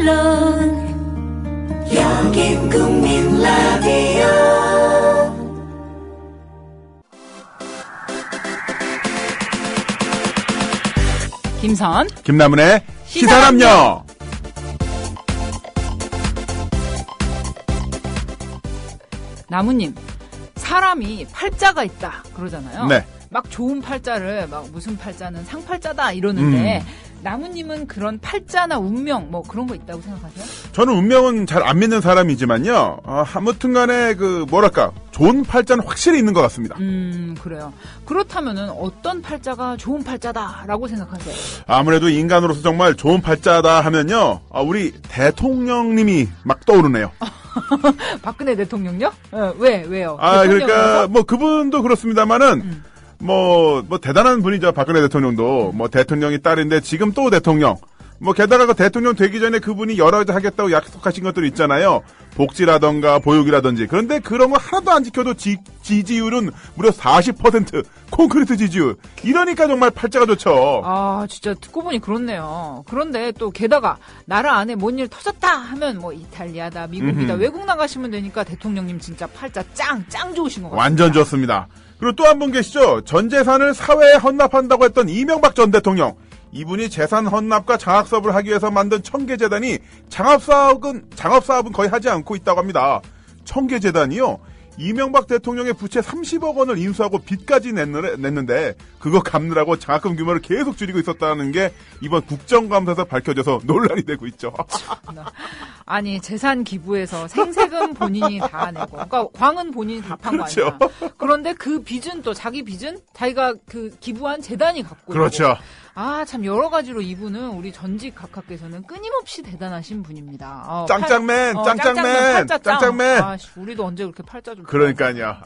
언론 여긴 국민 라디오 김선 김남은의 시사람요. 나무님, 사람이 팔자가 있다 그러잖아요. 네. 막 좋은 팔자를 막 무슨 팔자는 상팔자다 이러는데 나무님은 그런 팔자나 운명 뭐 그런 거 있다고 생각하세요? 저는 운명은 잘 안 믿는 사람이지만요. 아무튼간에 뭐랄까 좋은 팔자는 확실히 있는 것 같습니다. 그래요. 그렇다면은 어떤 팔자가 좋은 팔자다라고 생각하세요? 아무래도 인간으로서 정말 좋은 팔자다 하면요. 우리 대통령님이 막 떠오르네요. 박근혜 대통령요? 왜요? 그러니까 뭐 그분도 그렇습니다만은 뭐 대단한 분이죠. 박근혜 대통령도 뭐 대통령이 딸인데 지금 또 대통령. 뭐 게다가 그 대통령 되기 전에 그분이 여러 가지 하겠다고 약속하신 것들 있잖아요. 복지라던가 보육이라든지. 그런데 그런 거 하나도 안 지켜도 지지율은 무려 40% 콘크리트 지지율. 이러니까 정말 팔자가 좋죠. 아 진짜 듣고 보니 그렇네요. 그런데 또 게다가 나라 안에 뭔 일 터졌다 하면 뭐 이탈리아다 미국이다 외국 나가시면 되니까 대통령님 진짜 팔자 짱 좋으신 것 같아요. 완전 좋습니다. 그리고 또 한 분 계시죠. 전 재산을 사회에 헌납한다고 했던 이명박 전 대통령. 이분이 재산 헌납과 장학사업을 하기 위해서 만든 청계재단이 장업사업은 거의 하지 않고 있다고 합니다. 청계재단이요. 이명박 대통령의 부채 30억 원을 인수하고 빚까지 냈는데 그거 갚느라고 장학금 규모를 계속 줄이고 있었다는 게 이번 국정감사에서 밝혀져서 논란이 되고 있죠. 아니 재산 기부해서 생세금 본인이 다 내고 그러니까 광은 본인이 다 판 거 그렇죠. 아니야. 그런데 그 빚은 또 자기 빚은 자기가 그 기부한 재단이 갖고 그렇죠. 있고. 참 여러 가지로 이분은 우리 전직 각하께서는 끊임없이 대단하신 분입니다. 짱짱맨. 팔자 짱. 짱짱맨. 우리도 언제 그렇게 팔자 좀. 그러니까요.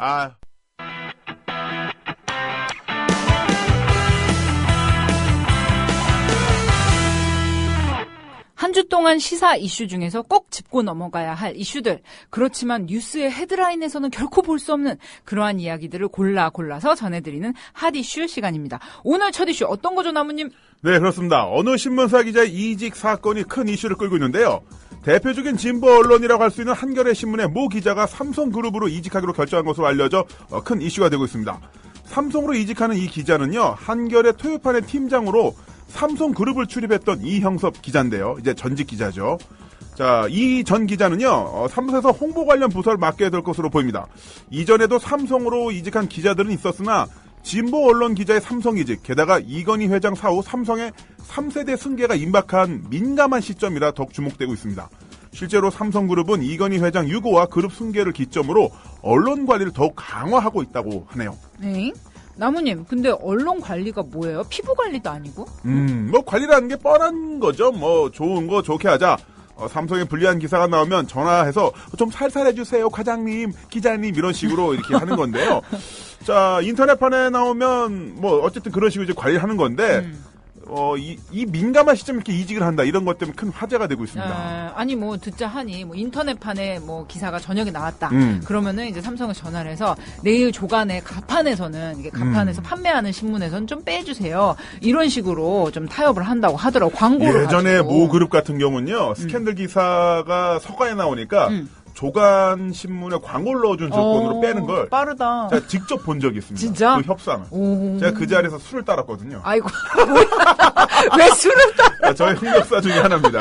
한 주 동안 시사 이슈 중에서 꼭 짚고 넘어가야 할 이슈들. 그렇지만 뉴스의 헤드라인에서는 결코 볼 수 없는 그러한 이야기들을 골라서 전해드리는 핫 이슈 시간입니다. 오늘 첫 이슈 어떤 거죠, 나무님? 네, 그렇습니다. 어느 신문사 기자의 이직 사건이 큰 이슈를 끌고 있는데요. 대표적인 진보 언론이라고 할 수 있는 한겨레 신문의 모 기자가 삼성그룹으로 이직하기로 결정한 것으로 알려져 큰 이슈가 되고 있습니다. 삼성으로 이직하는 이 기자는요. 한겨레 토요판의 팀장으로 삼성그룹을 출입했던 이형섭 기자인데요. 이제 전직 기자죠. 자, 이 전 기자는요. 삼성에서 홍보 관련 부서를 맡게 될 것으로 보입니다. 이전에도 삼성으로 이직한 기자들은 있었으나 진보 언론 기자의 삼성 이직, 게다가 이건희 회장 사후 삼성의 3세대 승계가 임박한 민감한 시점이라 더욱 주목되고 있습니다. 실제로 삼성그룹은 이건희 회장 유고와 그룹 승계를 기점으로 언론 관리를 더욱 강화하고 있다고 하네요. 네. 나무님, 근데 언론 관리가 뭐예요? 피부 관리도 아니고? 뭐 관리라는 게 뻔한 거죠. 뭐 좋은 거 좋게 하자. 삼성에 불리한 기사가 나오면 전화해서 좀 살살 해주세요, 과장님, 기자님 이런 식으로 이렇게 하는 건데요. 자, 인터넷판에 나오면 뭐 어쨌든 그런 식으로 이제 관리를 하는 건데. 이 민감한 시점에 이렇게 이직을 한다 이런 것 때문에 큰 화제가 되고 있습니다. 아니 뭐 듣자 하니 뭐 인터넷판에 뭐 기사가 저녁에 나왔다. 그러면은 이제 삼성에 전화를 해서 내일 조간에 가판에서는 이게 가판에서 판매하는 신문에서는 좀 빼주세요. 이런 식으로 좀 타협을 한다고 하더라고. 광고를 예전에 가지고. 모 그룹 같은 경우는요 스캔들 기사가 서가에 나오니까. 조간 신문에 광고를 넣어준 조건으로 빼는 걸 빠르다. 제가 직접 본 적이 있습니다. 진짜? 그 협상을. 제가 그 자리에서 술을 따랐거든요. 아이고 왜 술을 따라? 저희 흥역사 중에 하나입니다.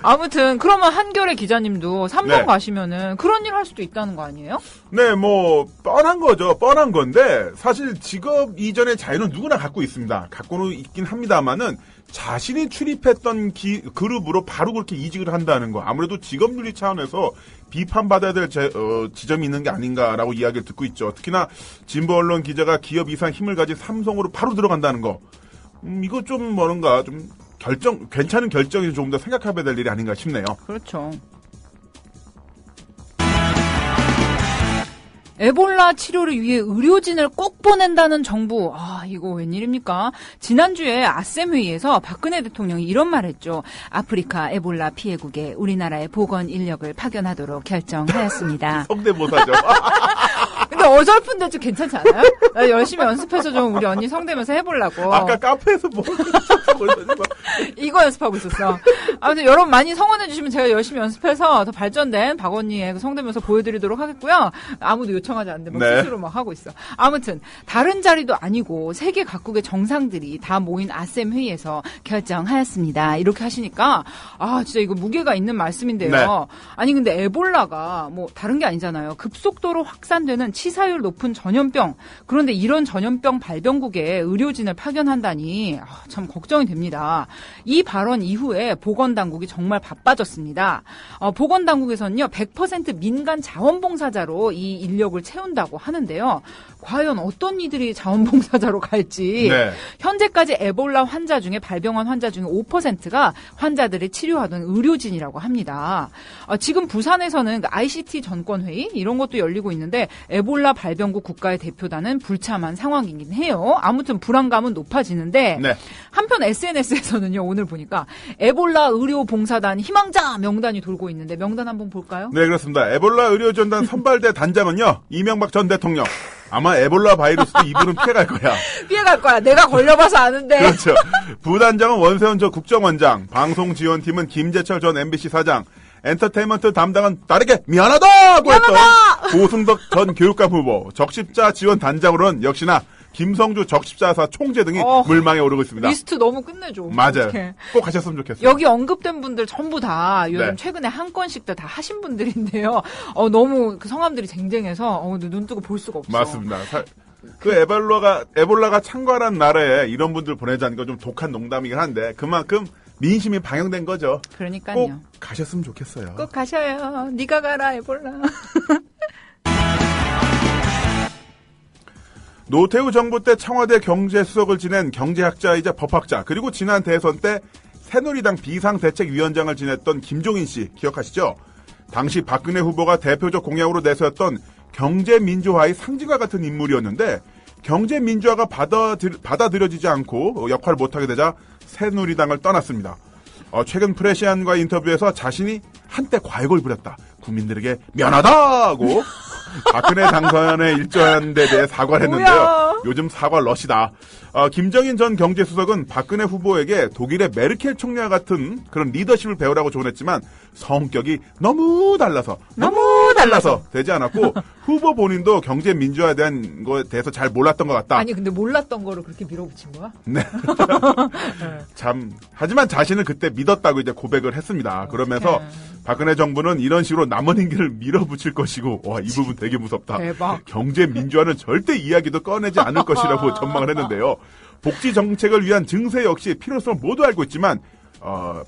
아무튼 그러면 한겨레 기자님도 삼성 네. 가시면은 그런 일 할 수도 있다는 거 아니에요? 네, 뭐 뻔한 거죠. 뻔한 건데 사실 직업 이전의 자유는 누구나 갖고 있습니다. 갖고는 있긴 합니다만은 자신이 출입했던 그룹으로 바로 그렇게 이직을 한다는 거 아무래도 직업윤리 차원에서 비판받아야 될 지점이 있는 게 아닌가라고 이야기를 듣고 있죠. 특히나 진보 언론 기자가 기업 이상 힘을 가진 삼성으로 바로 들어간다는 거 이거 좀 뭔가 좀 괜찮은 결정이 조금 더 생각해봐야 될 일이 아닌가 싶네요. 그렇죠. 에볼라 치료를 위해 의료진을 꼭 보낸다는 정부. 이거 웬일입니까? 지난주에 아셈 회의에서 박근혜 대통령이 이런 말 했죠. 아프리카 에볼라 피해국에 우리나라의 보건 인력을 파견하도록 결정하였습니다. 성대모사죠. 근데 어설픈데 좀 괜찮지 않아요? 나 열심히 연습해서 좀 우리 언니 성대면서 해보려고. 아까 카페에서 뭐 하고 있더니 막. 이거 연습하고 있었어. 아무튼 여러분 많이 성원해주시면 제가 열심히 연습해서 더 발전된 박언니의 그 성대모사 보여드리도록 하겠고요. 아무도 요청하지 않는데 막 네. 스스로 막 하고 있어. 아무튼 다른 자리도 아니고 세계 각국의 정상들이 다 모인 아셈 회의에서 결정하였습니다. 이렇게 하시니까 아 진짜 이거 무게가 있는 말씀인데요. 네. 아니 근데 에볼라가 뭐 다른 게 아니잖아요. 급속도로 확산되는 치사율 높은 전염병. 그런데 이런 전염병 발병국에 의료진을 파견한다니 참 걱정이 됩니다. 이 발언 이후에 보건당국이 정말 바빠졌습니다. 보건당국에서는요 100% 민간 자원봉사자로 이 인력을 채운다고 하는데요. 과연 어떤 이들이 자원봉사자로 갈지 네. 현재까지 에볼라 환자 중에 발병한 환자 중에 5%가 환자들을 치료하던 의료진이라고 합니다. 지금 부산에서는 ICT 전권회의 이런 것도 열리고 있는데 에볼라 발병국 국가의 대표단은 불참한 상황이긴 해요. 아무튼 불안감은 높아지는데 네. 한편 SNS에서는요 오늘 보니까 에볼라 의료봉사단 희망자 명단이 돌고 있는데 명단 한번 볼까요? 네, 그렇습니다. 에볼라 의료전단 선발대 단장은요, 이명박 전 대통령. 아마 에볼라 바이러스도 이분은 피해갈 거야. 피해갈 거야. 내가 걸려봐서 아는데. 그렇죠. 부단장은 원세훈 전 국정원장, 방송지원팀은 김재철 전 MBC 사장, 엔터테인먼트 담당은 딸에게 미안하다고 했던 고승덕 전 교육감 후보, 적십자 지원 단장으로는 역시나 김성주 적십자사 총재 등이 물망에 오르고 있습니다. 리스트 너무 끝내줘. 맞아요. 어떡해. 꼭 가셨으면 좋겠어요. 여기 언급된 분들 전부 다 요즘 네. 최근에 한 건씩 다 하신 분들인데요. 너무 그 성함들이 쟁쟁해서 눈 뜨고 볼 수가 없어. 맞습니다. 그 에볼라가 창궐한 나라에 이런 분들 보내자는 건 좀 독한 농담이긴 한데 그만큼 민심이 방영된 거죠. 그러니까요. 꼭 가셨으면 좋겠어요. 꼭 가셔요. 네가 가라 에볼라. 노태우 정부 때 청와대 경제수석을 지낸 경제학자이자 법학자 그리고 지난 대선 때 새누리당 비상대책위원장을 지냈던 김종인 씨 기억하시죠? 당시 박근혜 후보가 대표적 공약으로 내세웠던 경제민주화의 상징과 같은 인물이었는데 경제민주화가 받아들여지지 않고 역할을 못하게 되자 새누리당을 떠났습니다. 최근 프레시안과 인터뷰에서 자신이 한때 과욕을 부렸다. 국민들에게 미안하다고 박근혜 당선에 일조한 데 대해 사과를 했는데요. 뭐야? 요즘 사과 러시다. 김정인 전 경제수석은 박근혜 후보에게 독일의 메르켈 총리와 같은 그런 리더십을 배우라고 조언했지만 성격이 너무 달라서 되지 않았고 후보 본인도 경제 민주화에 대한 거에 대해서 잘 몰랐던 것 같다. 아니 근데 몰랐던 거를 그렇게 밀어붙인 거야? 네. 참 하지만 자신은 그때 믿었다고 이제 고백을 했습니다. 그러면서 박근혜 정부는 이런 식으로 남은 임기를 밀어붙일 것이고 와, 이 부분 되게 무섭다. 대박. 경제 민주화는 절대 이야기도 꺼내지 않을 것이라고 전망을 했는데요. 복지 정책을 위한 증세 역시 필요성을 모두 알고 있지만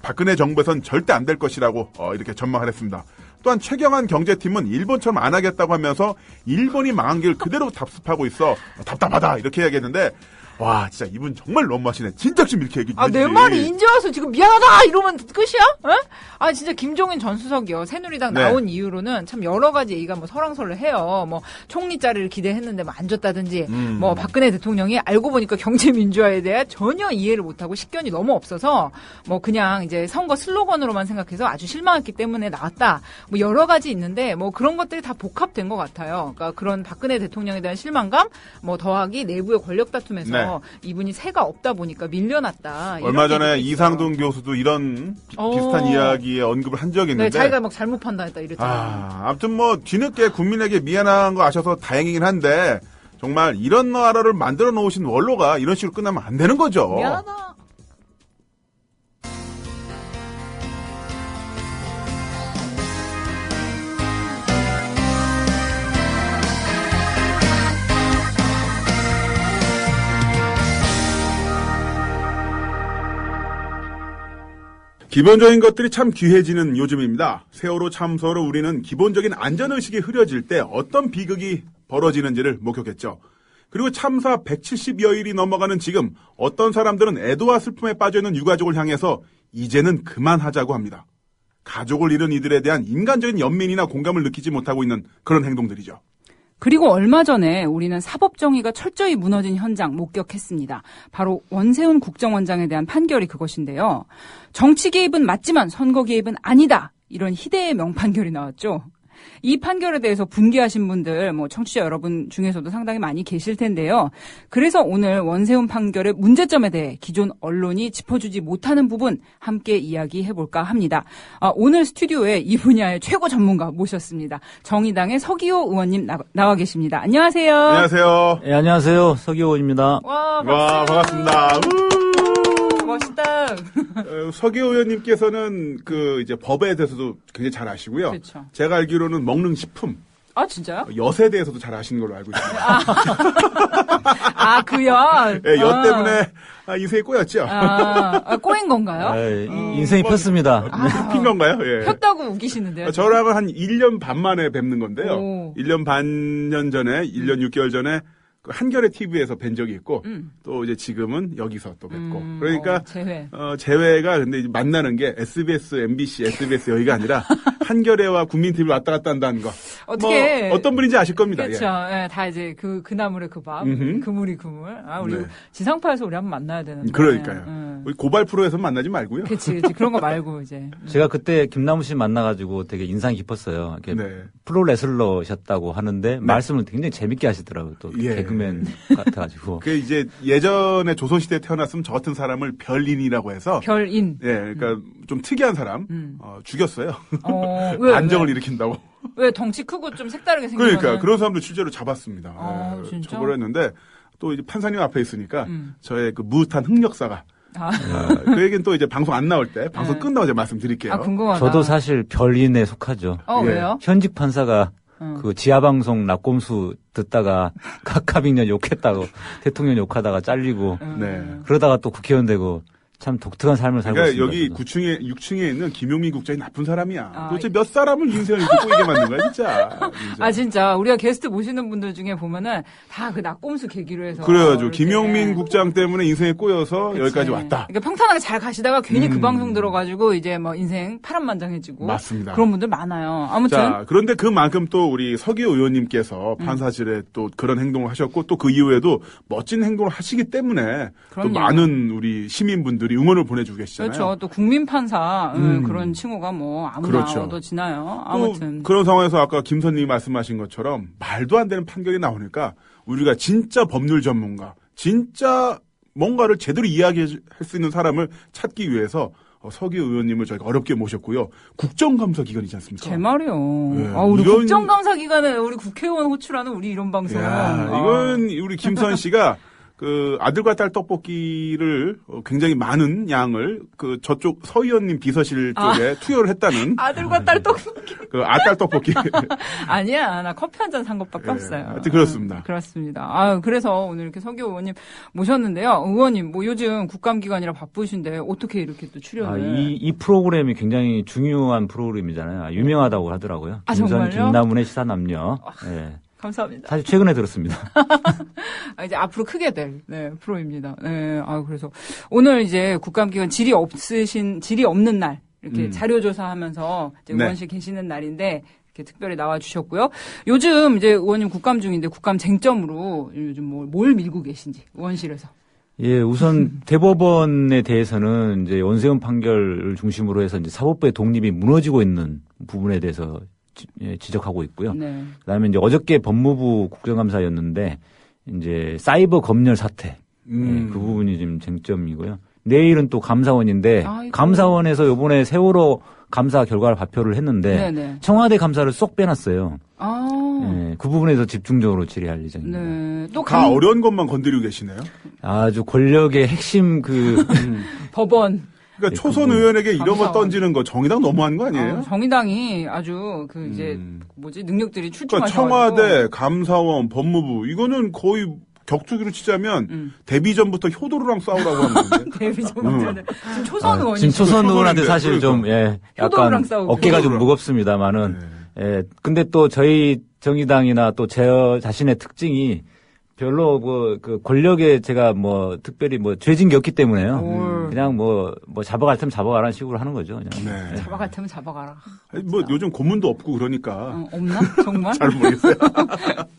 박근혜 정부에선 절대 안 될 것이라고 이렇게 전망을 했습니다. 또한 최경환 경제팀은 일본처럼 안 하겠다고 하면서 일본이 망한 길 그대로 답습하고 있어 답답하다 이렇게 이야기했는데 와 진짜 이분 정말 너무하시네. 진짜 좀 이렇게 얘기 좀 해주지. 내 말이 인제 와서 지금 미안하다 이러면 끝이야? 에? 진짜 김종인 전 수석이요. 새누리당 네. 나온 이유로는 참 여러 가지 얘기가 뭐 설왕설을 해요. 뭐 총리 자리를 기대했는데 뭐 안 줬다든지 뭐 박근혜 대통령이 알고 보니까 경제 민주화에 대해 전혀 이해를 못하고 식견이 너무 없어서 뭐 그냥 이제 선거 슬로건으로만 생각해서 아주 실망했기 때문에 나왔다. 뭐 여러 가지 있는데 뭐 그런 것들이 다 복합된 것 같아요. 그러니까 그런 박근혜 대통령에 대한 실망감 뭐 더하기 내부의 권력 다툼에서 네. 이분이 새가 없다 보니까 밀려났다. 얼마 전에 얘기도 있어요. 이상돈 교수도 이런 비슷한 이야기에 언급을 한 적이 네, 있는데 자기가 막 잘못 판단했다 이랬잖아요. 아무튼 뭐 뒤늦게 국민에게 미안한 거 아셔서 다행이긴 한데 정말 이런 나라를 만들어 놓으신 원로가 이런 식으로 끝나면 안 되는 거죠. 미안하다. 기본적인 것들이 참 귀해지는 요즘입니다. 세월호 참사로 우리는 기본적인 안전의식이 흐려질 때 어떤 비극이 벌어지는지를 목격했죠. 그리고 참사 170여일이 넘어가는 지금 어떤 사람들은 애도와 슬픔에 빠져있는 유가족을 향해서 이제는 그만하자고 합니다. 가족을 잃은 이들에 대한 인간적인 연민이나 공감을 느끼지 못하고 있는 그런 행동들이죠. 그리고 얼마 전에 우리는 사법정의가 철저히 무너진 현장 목격했습니다. 바로 원세훈 국정원장에 대한 판결이 그것인데요. 정치 개입은 맞지만 선거 개입은 아니다. 이런 희대의 명판결이 나왔죠. 이 판결에 대해서 분개하신 분들, 청취자 여러분 중에서도 상당히 많이 계실 텐데요. 그래서 오늘 원세훈 판결의 문제점에 대해 기존 언론이 짚어주지 못하는 부분 함께 이야기해볼까 합니다. 오늘 스튜디오에 이 분야의 최고 전문가 모셨습니다. 정의당의 서기호 의원님 나와 계십니다. 안녕하세요. 안녕하세요. 네, 안녕하세요. 서기호 의원입니다. 와, 반갑습니다. 멋있다. 서기호 의원님께서는 이제 법에 대해서도 굉장히 잘 아시고요. 그렇죠. 제가 알기로는 먹는 식품, 아, 진짜요? 엿에 대해서도 잘 아시는 걸로 알고 있습니다. 그 엿. 네, 엿 때문에 인생이 꼬였죠. 꼬인 건가요? 인생이 폈습니다. 핀 건가요? 예. 폈다고 우기시는데요. 저랑은 한 1년 반 만에 뵙는 건데요. 오. 1년 반년 전에, 1년 6개월 전에 한겨레 TV에서 뵌 적이 있고, 또 이제 지금은 여기서 또 뵙고. 그러니까, 재회가 근데 이제 만나는 게 SBS, MBC, SBS 여기가 아니라 한겨레와 국민TV 왔다 갔다 한다는 거. 어떻게. 어떤 분인지 아실 겁니다. 그렇죠. 예, 다 이제 그 나물에 그 밥, 그물이 그물. 우리 네. 지상파에서 우리 한번 만나야 되는데. 그러니까요. 우리 고발 프로에서 만나지 말고요. 그치. 그런 거 말고 이제. 제가 그때 김남우 씨 만나가지고 되게 인상이 깊었어요. 이렇게 네. 프로레슬러셨다고 하는데 말씀을 굉장히 재밌게 하시더라고요. 또 예. 개그맨 같아가지고. 그 이제 예전에 조선시대에 태어났으면 저 같은 사람을 별인이라고 해서. 별인. 예, 그러니까 좀 특이한 사람, 죽였어요. 왜, 안정을 일으킨다고. 왜 덩치 크고 좀 색다르게 생긴 그러니까 거는. 그런 사람들 실제로 잡았습니다. 진짜? 처벌을 했는데 또 이제 판사님 앞에 있으니까 저의 그 무릇한 흑역사가 그 얘기는 또 이제 방송 안 나올 때 방송 끝나고 이제 말씀드릴게요. 궁금하다. 저도 사실 별인에 속하죠. 예. 왜요? 현직 판사가 그 지하방송 낙곰수 듣다가 각하빙년 욕했다고 대통령 욕하다가 잘리고 네. 그러다가 또 국회의원 되고 참 독특한 삶을 살고 그러니까 있습니다. 여기 저도. 9층에 6층에 있는 김용민 국장이 나쁜 사람이야. 도대체 몇 사람을 인생을 이렇게 꼬이게 만든 거야, 진짜. 진짜 우리가 게스트 모시는 분들 중에 보면은 다 그 낙곰수 계기로 해서. 그래가지고 이렇게. 김용민 국장 때문에 인생에 꼬여서 그치. 여기까지 왔다. 그러니까 평탄하게 잘 가시다가 괜히 그 방송 들어가지고 이제 인생 파란만장해지고. 맞습니다. 그런 분들 많아요. 아무튼. 자, 그런데 그만큼 또 우리 서기호 의원님께서 판사실에 또 그런 행동을 하셨고 또 그 이후에도 멋진 행동을 하시기 때문에 그럼요. 또 많은 우리 시민분들이 응원을 보내주고 계시잖아요. 그렇죠. 또 국민 판사 그런 칭호가 아무나 그렇죠. 얻어지나요. 또 아무튼. 그런 상황에서 아까 김선님이 말씀하신 것처럼 말도 안 되는 판결이 나오니까 우리가 진짜 법률 전문가, 진짜 뭔가를 제대로 이야기할 수 있는 사람을 찾기 위해서 서기호 의원님을 저희가 어렵게 모셨고요. 국정감사 기간이지 않습니까? 제 말이요. 네, 우리 이런- 국정감사 기간에 우리 국회의원 호출하는 우리 이런 방송. 이건 우리 김선 씨가 그 아들과 딸 떡볶이를 굉장히 많은 양을 그 저쪽 서 의원님 비서실 쪽에 투여를 했다는 아들과 딸 떡볶이. 그 아딸 떡볶이. 아니야. 나 커피 한 잔 산 것밖에 없어요. 하여튼 그렇습니다. 그렇습니다. 그래서 오늘 이렇게 서기호 의원님 모셨는데요. 의원님, 요즘 국감기간이라 바쁘신데 어떻게 이렇게 또 출연을. 이 프로그램이 굉장히 중요한 프로그램이잖아요. 유명하다고 하더라고요. 정말요? 김남훈의 시사남녀. 예. 감사합니다. 사실 최근에 들었습니다. 이제 앞으로 크게 될, 프로입니다. 그래서 오늘 이제 국감기간 질이 없는 날, 이렇게 자료조사하면서 이제 네. 의원실 계시는 날인데, 이렇게 특별히 나와주셨고요. 요즘 이제 의원님 국감 중인데 국감 쟁점으로 요즘 뭘 밀고 계신지, 의원실에서. 예, 우선 대법원에 대해서는 이제 원세훈 판결을 중심으로 해서 이제 사법부의 독립이 무너지고 있는 부분에 대해서 지적하고 있고요. 네. 그다음에 이제 어저께 법무부 국정감사였는데 이제 사이버 검열 사태 그 부분이 지금 쟁점이고요. 내일은 또 감사원인데 아이고. 감사원에서 이번에 세월호 감사 결과를 발표를 했는데 네네. 청와대 감사를 쏙 빼놨어요. 아. 예, 그 부분에서 집중적으로 질의할 예정입니다. 네. 또 다 어려운 것만 건드리고 계시네요. 아주 권력의 핵심 법원. 그러니까 초선 의원에게 이런 거 감사원. 던지는 거 정의당 너무한 거 아니에요? 정의당이 아주 이제 능력들이 그러니까 출중하셔가지고. 청와대, 감사원, 법무부 이거는 거의 격투기로 치자면 데뷔 전부터 효도르랑 싸우라고 하는 건데. 데뷔 전부터는 지금 초선 의원이 지금 초선 의원한테 초선인데, 사실 좀 효도르랑 약간 싸우고. 어깨가 좀 효도르랑. 무겁습니다만은 근데 또 저희 정의당이나 또 제 자신의 특징이 별로 그 권력에 제가 특별히 죄진 게 없기 때문에요. 그냥 잡아갈 테면 잡아가라는 식으로 하는 거죠. 그냥. 네. 잡아갈 테면 잡아가라. 요즘 고문도 없고 그러니까 없나? 정말? 잘 모르겠어요.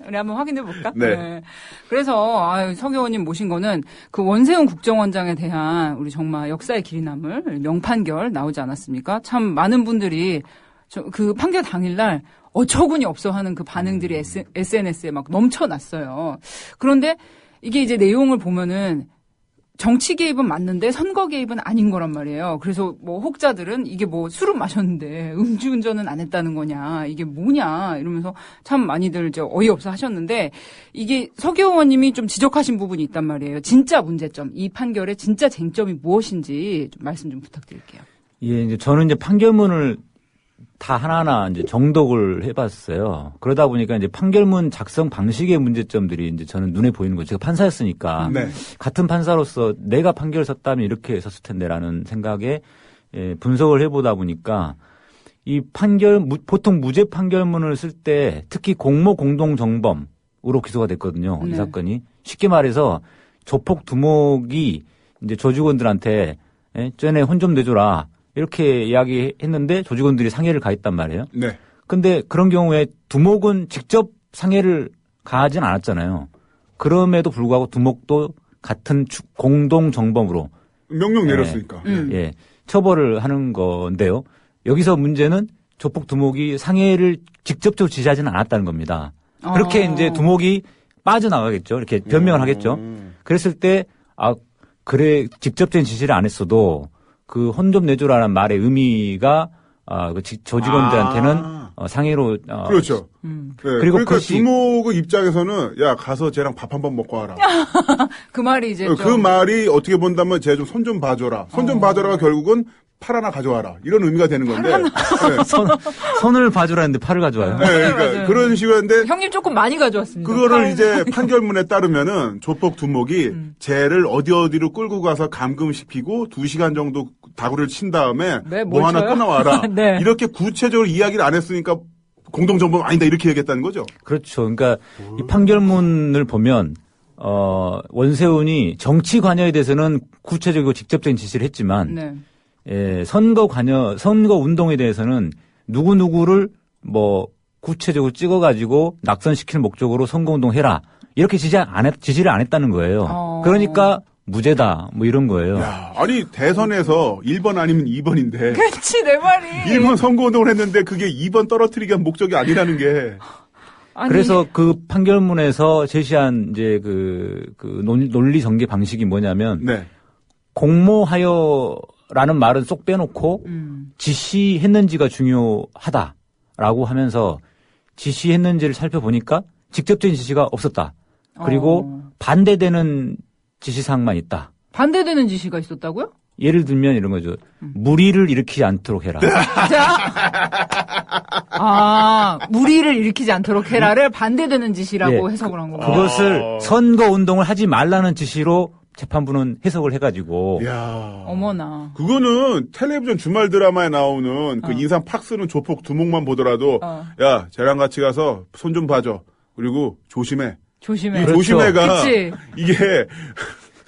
우리 한번 확인해 볼까? 네. 그래서 석 의원님 모신 거는 그 원세훈 국정원장에 대한 우리 정말 역사의 길이 남을 명판결 나오지 않았습니까? 참 많은 분들이 그 판결 당일날 어처구니 없어 하는 그 반응들이 SNS에 막 넘쳐났어요. 그런데 이게 이제 내용을 보면은 정치 개입은 맞는데 선거 개입은 아닌 거란 말이에요. 그래서 뭐 혹자들은 이게 뭐 술은 마셨는데 음주운전은 안 했다는 거냐, 이게 뭐냐 이러면서 참 많이들 어이없어 하셨는데, 이게 서기호 의원님이 좀 지적하신 부분이 있단 말이에요. 진짜 문제점, 이 판결의 진짜 쟁점이 무엇인지 좀 말씀 좀 부탁드릴게요. 예, 이제 저는 이제 판결문을 다 하나하나 이제 정독을 해봤어요. 그러다 보니까 이제 판결문 작성 방식의 문제점들이 이제 저는 눈에 보이는 거죠. 제가 판사였으니까. 네. 같은 판사로서 내가 판결을 썼다면 이렇게 썼을 텐데라는 생각에 분석을 해보다 보니까 이 보통 무죄 판결문을 쓸 때 특히 공모 공동 정범으로 기소가 됐거든요. 네. 이 사건이. 쉽게 말해서 조폭 두목이 이제 조직원들한테 쟤네 혼 좀 내줘라, 이렇게 이야기했는데 조직원들이 상해를 가했단 말이에요. 네. 근데 그런 경우에 두목은 직접 상해를 가하진 않았잖아요. 그럼에도 불구하고 두목도 같은 공동 정범으로 명령 내렸으니까. 예, 처벌을 하는 건데요. 여기서 문제는 조폭 두목이 상해를 직접적으로 지시하지는 않았다는 겁니다. 그렇게 이제 두목이 빠져나가겠죠. 이렇게 변명을 하겠죠. 그랬을 때 그래 직접적인 지시를 안 했어도 그 혼 좀 내줘라는 말의 의미가 조직원들한테는 상해로 그렇죠. 네. 그리고 그러니까 두목의 입장에서는 야 가서 쟤랑 밥 한번 먹고 와라. 그 말이 이제 그 말이 어떻게 본다면 쟤 좀 손 좀 봐줘라. 손 좀 봐줘라가 결국은 팔 하나 가져와라, 이런 의미가 되는 건데. 네. 손을 봐주라는데 팔을 가져와요. 네, 그러니까 맞아요. 그런 식이었는데 형님 조금 많이 가져왔습니다. 그거를 이제 판결문에 따르면은 조폭 두목이 쟤를 어디로 끌고 가서 감금시키고 2시간 정도 다구리를 친 다음에 네, 뭐 뭘 하나 쳐요? 끊어와라. 네. 이렇게 구체적으로 이야기를 안 했으니까 공동정범 아니다 이렇게 얘기했다는 거죠. 그렇죠. 그러니까 이 판결문을 보면 원세훈이 정치 관여에 대해서는 구체적이고 직접적인 지시를 했지만 네. 선거 운동에 대해서는 누구누구를 뭐 구체적으로 찍어가지고 낙선시키는 목적으로 선거운동 해라, 이렇게 지시를 안 했다는 거예요. 그러니까 무죄다, 뭐 이런 거예요. 야, 아니 대선에서 1번 아니면 2번인데 그렇지, 내 말이. 1번 선거운동을 했는데 그게 2번 떨어뜨리기 위한 목적이 아니라는 게. 아니, 그래서 그 판결문에서 제시한 이제 그 논리 전개 방식이 뭐냐면 네. 공모하여라는 말은 쏙 빼놓고 지시했는지가 중요하다라고 하면서 지시했는지를 살펴보니까 직접적인 지시가 없었다. 그리고 반대되는 지시사항만 있다. 반대되는 지시가 있었다고요? 예를 들면 이런 거죠. 무리를 일으키지 않도록 해라. 무리를 일으키지 않도록 해라를 반대되는 지시라고 해석을 한 거고. 그것을 선거운동을 하지 말라는 지시로 재판부는 해석을 해가지고. 야, 어머나. 그거는 텔레비전 주말 드라마에 나오는 그 인상 팍 쓰는 조폭 두목만 보더라도 야, 쟤랑 같이 가서 손 좀 봐줘. 그리고 조심해. 조심해. 이 조심해가 그치. 이게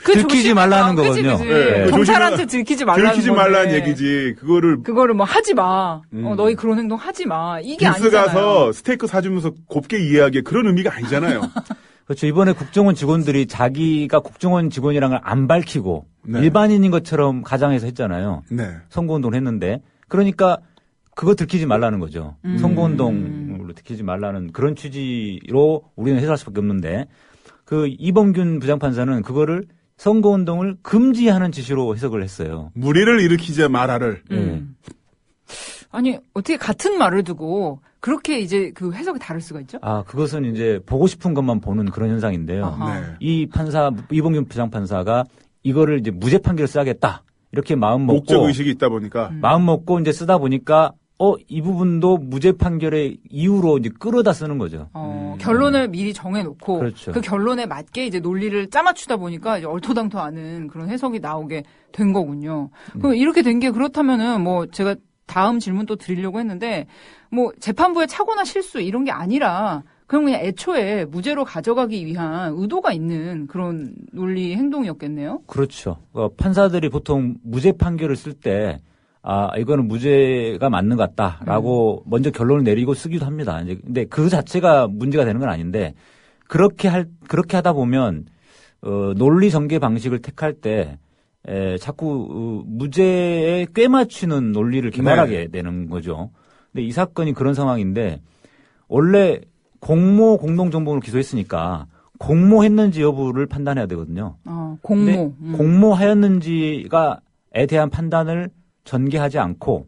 들키지 말라는 거거든요. 네. 경찰한테 들키지 말라는 얘기지. 그거를 뭐 하지 마. 너희 그런 행동 하지 마. 이게 빈스 아니잖아요. 가서 스테이크 사주면서 곱게 이해하기에 그런 의미가 아니잖아요. 그렇죠. 이번에 국정원 직원들이 자기가 국정원 직원이라는 걸 안 밝히고 네. 일반인인 것처럼 가장해서 했잖아요. 네. 선거운동을 했는데. 그러니까 그거 들키지 말라는 거죠. 선거운동으로 들키지 말라는 그런 취지로 우리는 해석할 수밖에 없는데, 그 이범균 부장판사는 그거를 선거운동을 금지하는 지시로 해석을 했어요. 무리를 일으키지 말아를. 아니, 어떻게 같은 말을 두고 그렇게 이제 그 해석이 다를 수가 있죠? 그것은 이제 보고 싶은 것만 보는 그런 현상인데요. 네. 이 이범균 부장판사가 이거를 이제 무죄 판결을 써야겠다, 이렇게 마음 먹고. 목적 의식이 있다 보니까. 마음 먹고 이제 쓰다 보니까 이 부분도 무죄 판결의 이유로 이제 끌어다 쓰는 거죠. 결론을 미리 정해놓고 그렇죠. 그 결론에 맞게 이제 논리를 짜맞추다 보니까 이제 얼토당토하는 그런 해석이 나오게 된 거군요. 그럼 이렇게 된 게 그렇다면은 뭐 제가 다음 질문 또 드리려고 했는데, 뭐 재판부의 착오나 실수 이런 게 아니라 그냥 애초에 무죄로 가져가기 위한 의도가 있는 그런 논리 행동이었겠네요. 그렇죠. 판사들이 보통 무죄 판결을 쓸 때 이거는 무죄가 맞는 것 같다라고 먼저 결론을 내리고 쓰기도 합니다. 이제 근데 그 자체가 문제가 되는 건 아닌데, 그렇게 하다 보면 논리 전개 방식을 택할 때 자꾸 무죄에 꿰맞추는 논리를 개발하게 되는 거죠. 근데 이 사건이 그런 상황인데 원래 공모 공동정범으로 기소했으니까 공모했는지 여부를 판단해야 되거든요. 공모. 공모하였는지에 대한 판단을 전개하지 않고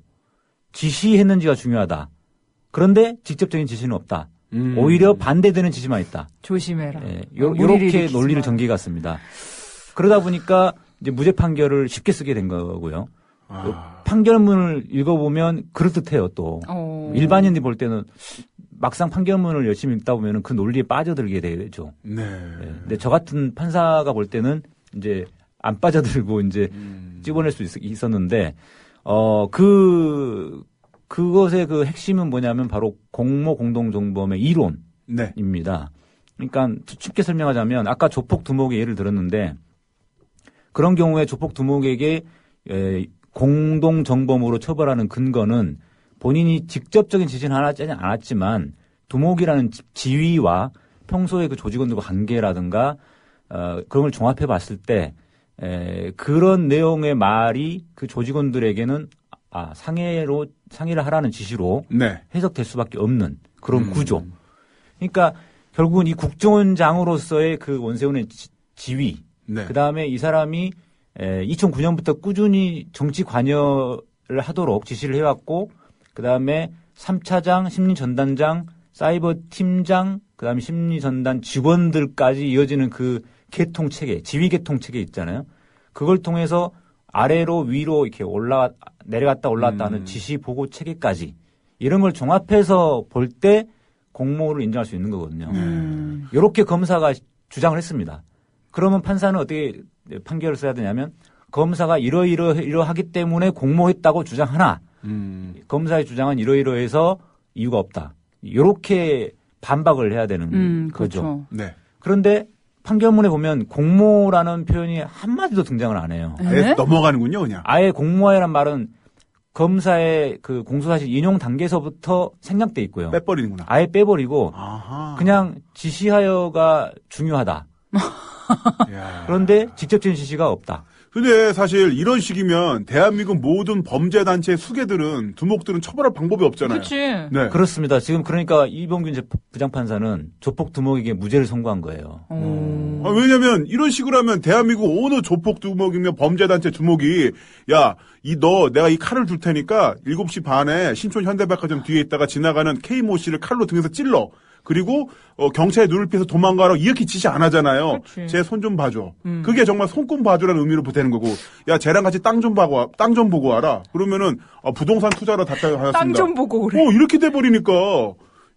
지시했는지가 중요하다. 그런데 직접적인 지시는 없다. 오히려 반대되는 지시만 있다. 조심해라. 예, 이렇게 논리를 전개해 갔습니다. 그러다 보니까 이제 무죄 판결을 쉽게 쓰게 된 거고요. 판결문을 읽어보면 그럴듯해요. 또 일반인들이 볼 때는 막상 판결문을 열심히 읽다 보면은 그 논리에 빠져들게 되죠. 네. 예, 근데 저 같은 판사가 볼 때는 이제 안 빠져들고 이제 찍어낼 수 있었는데 그것의 그 핵심은 뭐냐면 바로 공모 공동정범의 이론입니다. 그러니까 쉽게 설명하자면 아까 조폭 두목의 예를 들었는데 그런 경우에 조폭 두목에게 공동정범으로 처벌하는 근거는 본인이 직접적인 지시는 하지 않았지만 두목이라는 지위와 평소에 그 조직원들과 관계라든가 그런 걸 종합해 봤을 때 그런 내용의 말이 그 조직원들에게는 상해를 하라는 지시로 네. 해석될 수밖에 없는 그런 구조. 그러니까 결국은 이 국정원장으로서의 그 원세훈의 지위, 네. 그 다음에 이 사람이 2009년부터 꾸준히 정치 관여를 하도록 지시를 해왔고, 그 다음에 3차장, 심리전단장, 사이버 팀장, 그 다음에 심리전단 직원들까지 이어지는 그 계통 체계, 지휘 계통 체계 있잖아요. 그걸 통해서 아래로 위로 이렇게 내려갔다 올라갔다 하는 지시 보고 체계까지 이런 걸 종합해서 볼 때 공모를 인정할 수 있는 거거든요. 이렇게 검사가 주장을 했습니다. 그러면 판사는 어떻게 판결을 써야 되냐면 검사가 이러하기 때문에 공모했다고 주장하나 검사의 주장은 이러해서 이유가 없다. 이렇게 반박을 해야 되는 거죠. 그렇죠. 네. 그런데 판결문에 보면 공모라는 표현이 한마디도 등장을 안 해요. 아예 넘어가는군요, 그냥. 아예 공모하라는 말은 검사의 그 공소사실 인용 단계에서부터 생략돼 있고요. 빼버리는구나. 아예 빼버리고 아하. 그냥 지시하여가 중요하다. 그런데 직접적인 지시가 없다. 근데 사실 이런 식이면 대한민국 모든 범죄단체의 수괴들은 두목들은 처벌할 방법이 없잖아요. 그렇지. 네. 그렇습니다. 지금 그러니까 이범균 부장판사는 조폭 두목에게 무죄를 선고한 거예요. 왜냐면 이런 식으로 하면 대한민국 어느 조폭 두목이며 범죄단체 두목이 내가 이 칼을 줄 테니까 7시 반에 신촌 현대백화점 뒤에 있다가 지나가는 K모 씨를 칼로 등에서 찔러. 그리고 경찰에 눈을 피해서 도망가라고 이렇게 지시 안 하잖아요. 제 손 좀 봐줘. 그게 정말 손금 봐줘라는 의미로 되는 거고, 쟤랑 같이 땅 좀 보고 와라. 그러면은 부동산 투자로 다 하였습니다. 땅 좀 보고 그래. 이렇게 돼 버리니까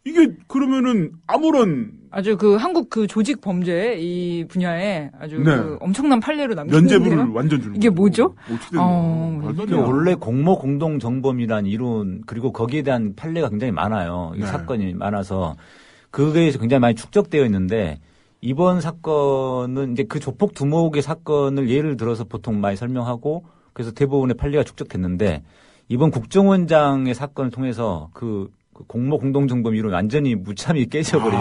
이게 그러면은 아무런 아주 그 한국 그 조직 범죄 이 분야에 아주 네. 그 엄청난 판례로 남기는데요. 면죄부를 완전 주는 이게 거고. 뭐죠? 어떻게 되는 거예요? 말도 안 돼요. 원래 공모 공동 정범이란 이론 그리고 거기에 대한 판례가 굉장히 많아요. 이 네. 사건이 많아서 그게 굉장히 많이 축적되어 있는데 이번 사건은 이제 그 조폭 두목의 사건을 예를 들어서 보통 많이 설명하고 그래서 대부분의 판례가 축적됐는데 이번 국정원장의 사건을 통해서 그 공모 공동정범 이론 완전히 무참히 깨져버린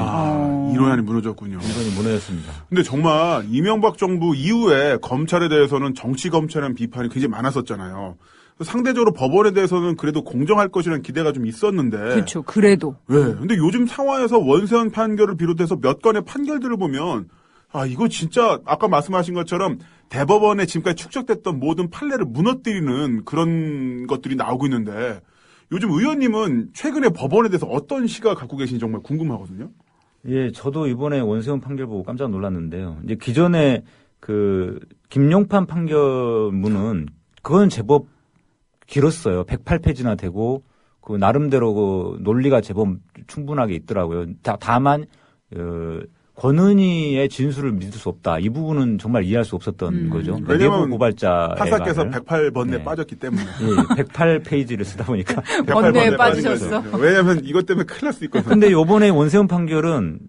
이론이 무너졌군요. 이론이 무너졌습니다. 근데 정말 이명박 정부 이후에 검찰에 대해서는 정치 검찰이라는 비판이 굉장히 많았었잖아요. 상대적으로 법원에 대해서는 그래도 공정할 것이라는 기대가 좀 있었는데. 그렇죠. 그래도. 네. 근데 요즘 상황에서 원세훈 판결을 비롯해서 몇 건의 판결들을 보면 이거 진짜 아까 말씀하신 것처럼 대법원에 지금까지 축적됐던 모든 판례를 무너뜨리는 그런 것들이 나오고 있는데 요즘 의원님은 최근에 법원에 대해서 어떤 시각 갖고 계신지 정말 궁금하거든요. 예, 저도 이번에 원세훈 판결 보고 깜짝 놀랐는데요. 이제 기존에 그 김용판 판결문은 그건 제법 길었어요. 108페이지나 되고 그 나름대로 그 논리가 제법 충분하게 있더라고요. 다만 권은희의 진술을 믿을 수 없다. 이 부분은 정말 이해할 수 없었던 거죠. 왜냐하면 고발자 판사께서 108번에 네. 빠졌기 때문에. 예, 108페이지를 쓰다 보니까. 번뇌에 빠지셨어. 왜냐하면 이것 때문에 큰일 날 수 있거든요. 근데 요번에 원세훈 판결은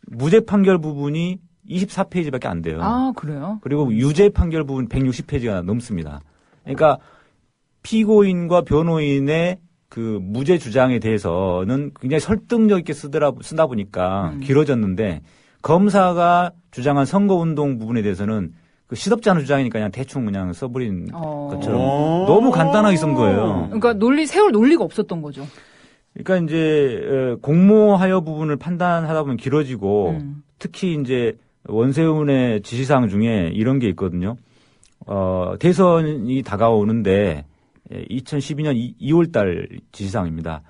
무죄 판결 부분이 24페이지밖에 안 돼요. 아, 그래요? 그리고 유죄 판결 부분 160페이지가 넘습니다. 그러니까 피고인과 변호인의 그 무죄 주장에 대해서는 굉장히 설득력 있게 쓰다 보니까 길어졌는데 검사가 주장한 선거운동 부분에 대해서는 그 시덥지 않은 주장이니까 그냥 대충 그냥 써버린 것처럼 너무 간단하게 쓴 거예요. 그러니까 세울 논리가 없었던 거죠. 그러니까 이제 공모하여 부분을 판단하다 보면 길어지고 특히 이제 원세훈의 지시사항 중에 이런 게 있거든요. 대선이 다가오는데 2012년 2월 달 지시사항입니다.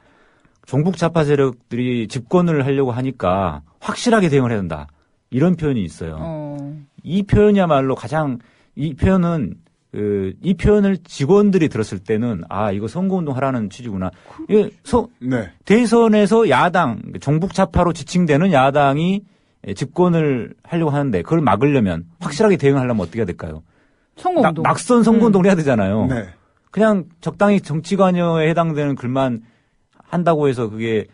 종북 좌파 세력들이 집권을 하려고 하니까 확실하게 대응을 해야 된다. 이런 표현이 있어요. 이 표현이야말로 이 표현을 직원들이 들었을 때는 이거 선거운동 하라는 취지구나. 네. 대선에서 야당, 종북 좌파로 지칭되는 야당이 집권을 하려고 하는데 그걸 막으려면 확실하게 대응하려면 어떻게 해야 될까요? 선거운동. 낙선 선거운동을 해야 되잖아요. 네. 그냥 적당히 정치관여에 해당되는 글만 한다고 해서 그게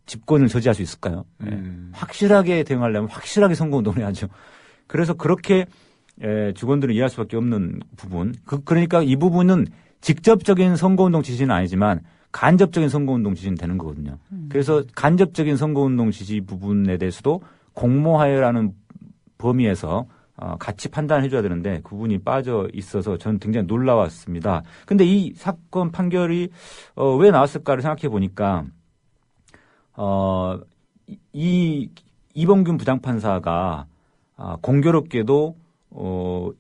집권을 저지할 수 있을까요? 확실하게 대응하려면 확실하게 선거운동을 해야죠. 그래서 그렇게 직원들은 이해할 수밖에 없는 부분. 그러니까 이 부분은 직접적인 선거운동 지시는 아니지만 간접적인 선거운동 지시는 되는 거거든요. 그래서 간접적인 선거운동 지시 부분에 대해서도 공모하여라는 범위에서 같이 판단해 줘야 되는데 그 부분이 빠져 있어서 저는 굉장히 놀라웠습니다. 근데 이 사건 판결이 왜 나왔을까를 생각해 보니까 이범균 부장판사가 공교롭게도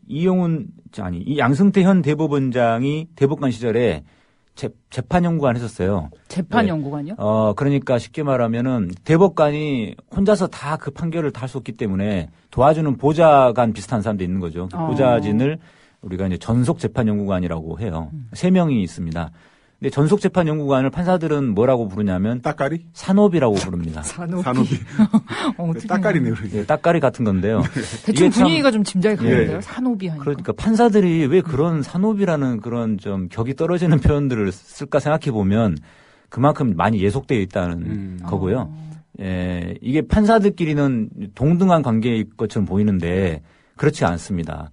이 양승태 현 대법원장이 대법관 시절에 재판연구관 했었어요. 재판연구관이요? 그러니까 쉽게 말하면은 대법관이 혼자서 다 그 판결을 다 할 수 없기 때문에 도와주는 보좌관 비슷한 사람도 있는 거죠. 보좌진을 우리가 이제 전속재판연구관이라고 해요. 3명이 있습니다. 근데 전속재판연구관을 판사들은 뭐라고 부르냐면 따까리? 산업이라고 부릅니다. 산업이. 따까리네요. 네, 따까리 같은 건데요. 대충 분위기가 좀 짐작이 가는데요. 예. 산업이 하니까. 그러니까 판사들이 왜 그런 산업이라는 그런 좀 격이 떨어지는 표현들을 쓸까 생각해 보면 그만큼 많이 예속되어 있다는 거고요. 예, 이게 판사들끼리는 동등한 관계일 것처럼 보이는데 그렇지 않습니다.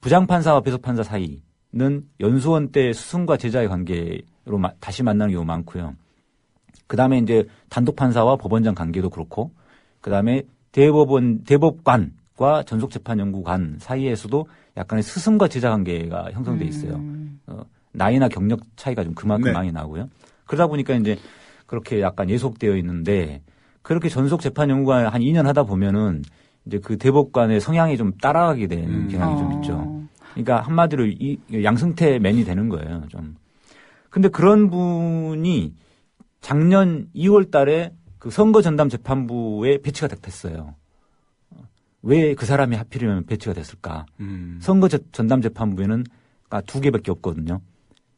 부장판사와 배석판사 사이는 연수원 때 스승과 제자의 관계로 다시 만나는 경우가 많고요. 그 다음에 이제 단독판사와 법원장 관계도 그렇고, 그 다음에 대법관과 전속재판연구관 사이에서도 약간의 스승과 제자 관계가 형성돼 있어요. 나이나 경력 차이가 좀 그만큼 많이 나고요. 그러다 보니까 이제 그렇게 약간 예속되어 있는데 그렇게 전속재판연구관을 한 2년 하다 보면은 이제 그 대법관의 성향이 좀 따라가게 되는 경향이 좀 있죠. 그러니까 한마디로 양승태 맨이 되는 거예요, 좀. 근데 그런 분이 작년 2월 달에 그 선거전담재판부에 배치가 됐어요. 왜 그 사람이 하필이면 배치가 됐을까? 선거전담재판부에는 2개밖에 없거든요.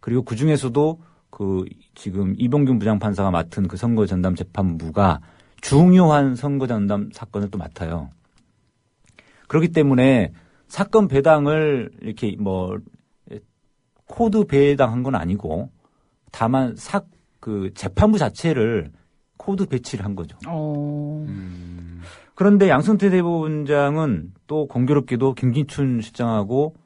그리고 그 중에서도 그 지금 이범균 부장판사가 맡은 그 선거전담재판부가 중요한 선거전담 사건을 또 맡아요. 그렇기 때문에 사건 배당을 이렇게 코드 배당한 건 아니고 다만 그 재판부 자체를 코드 배치를 한 거죠. 그런데 양승태 대법원장은 또 공교롭게도 김기춘 실장하고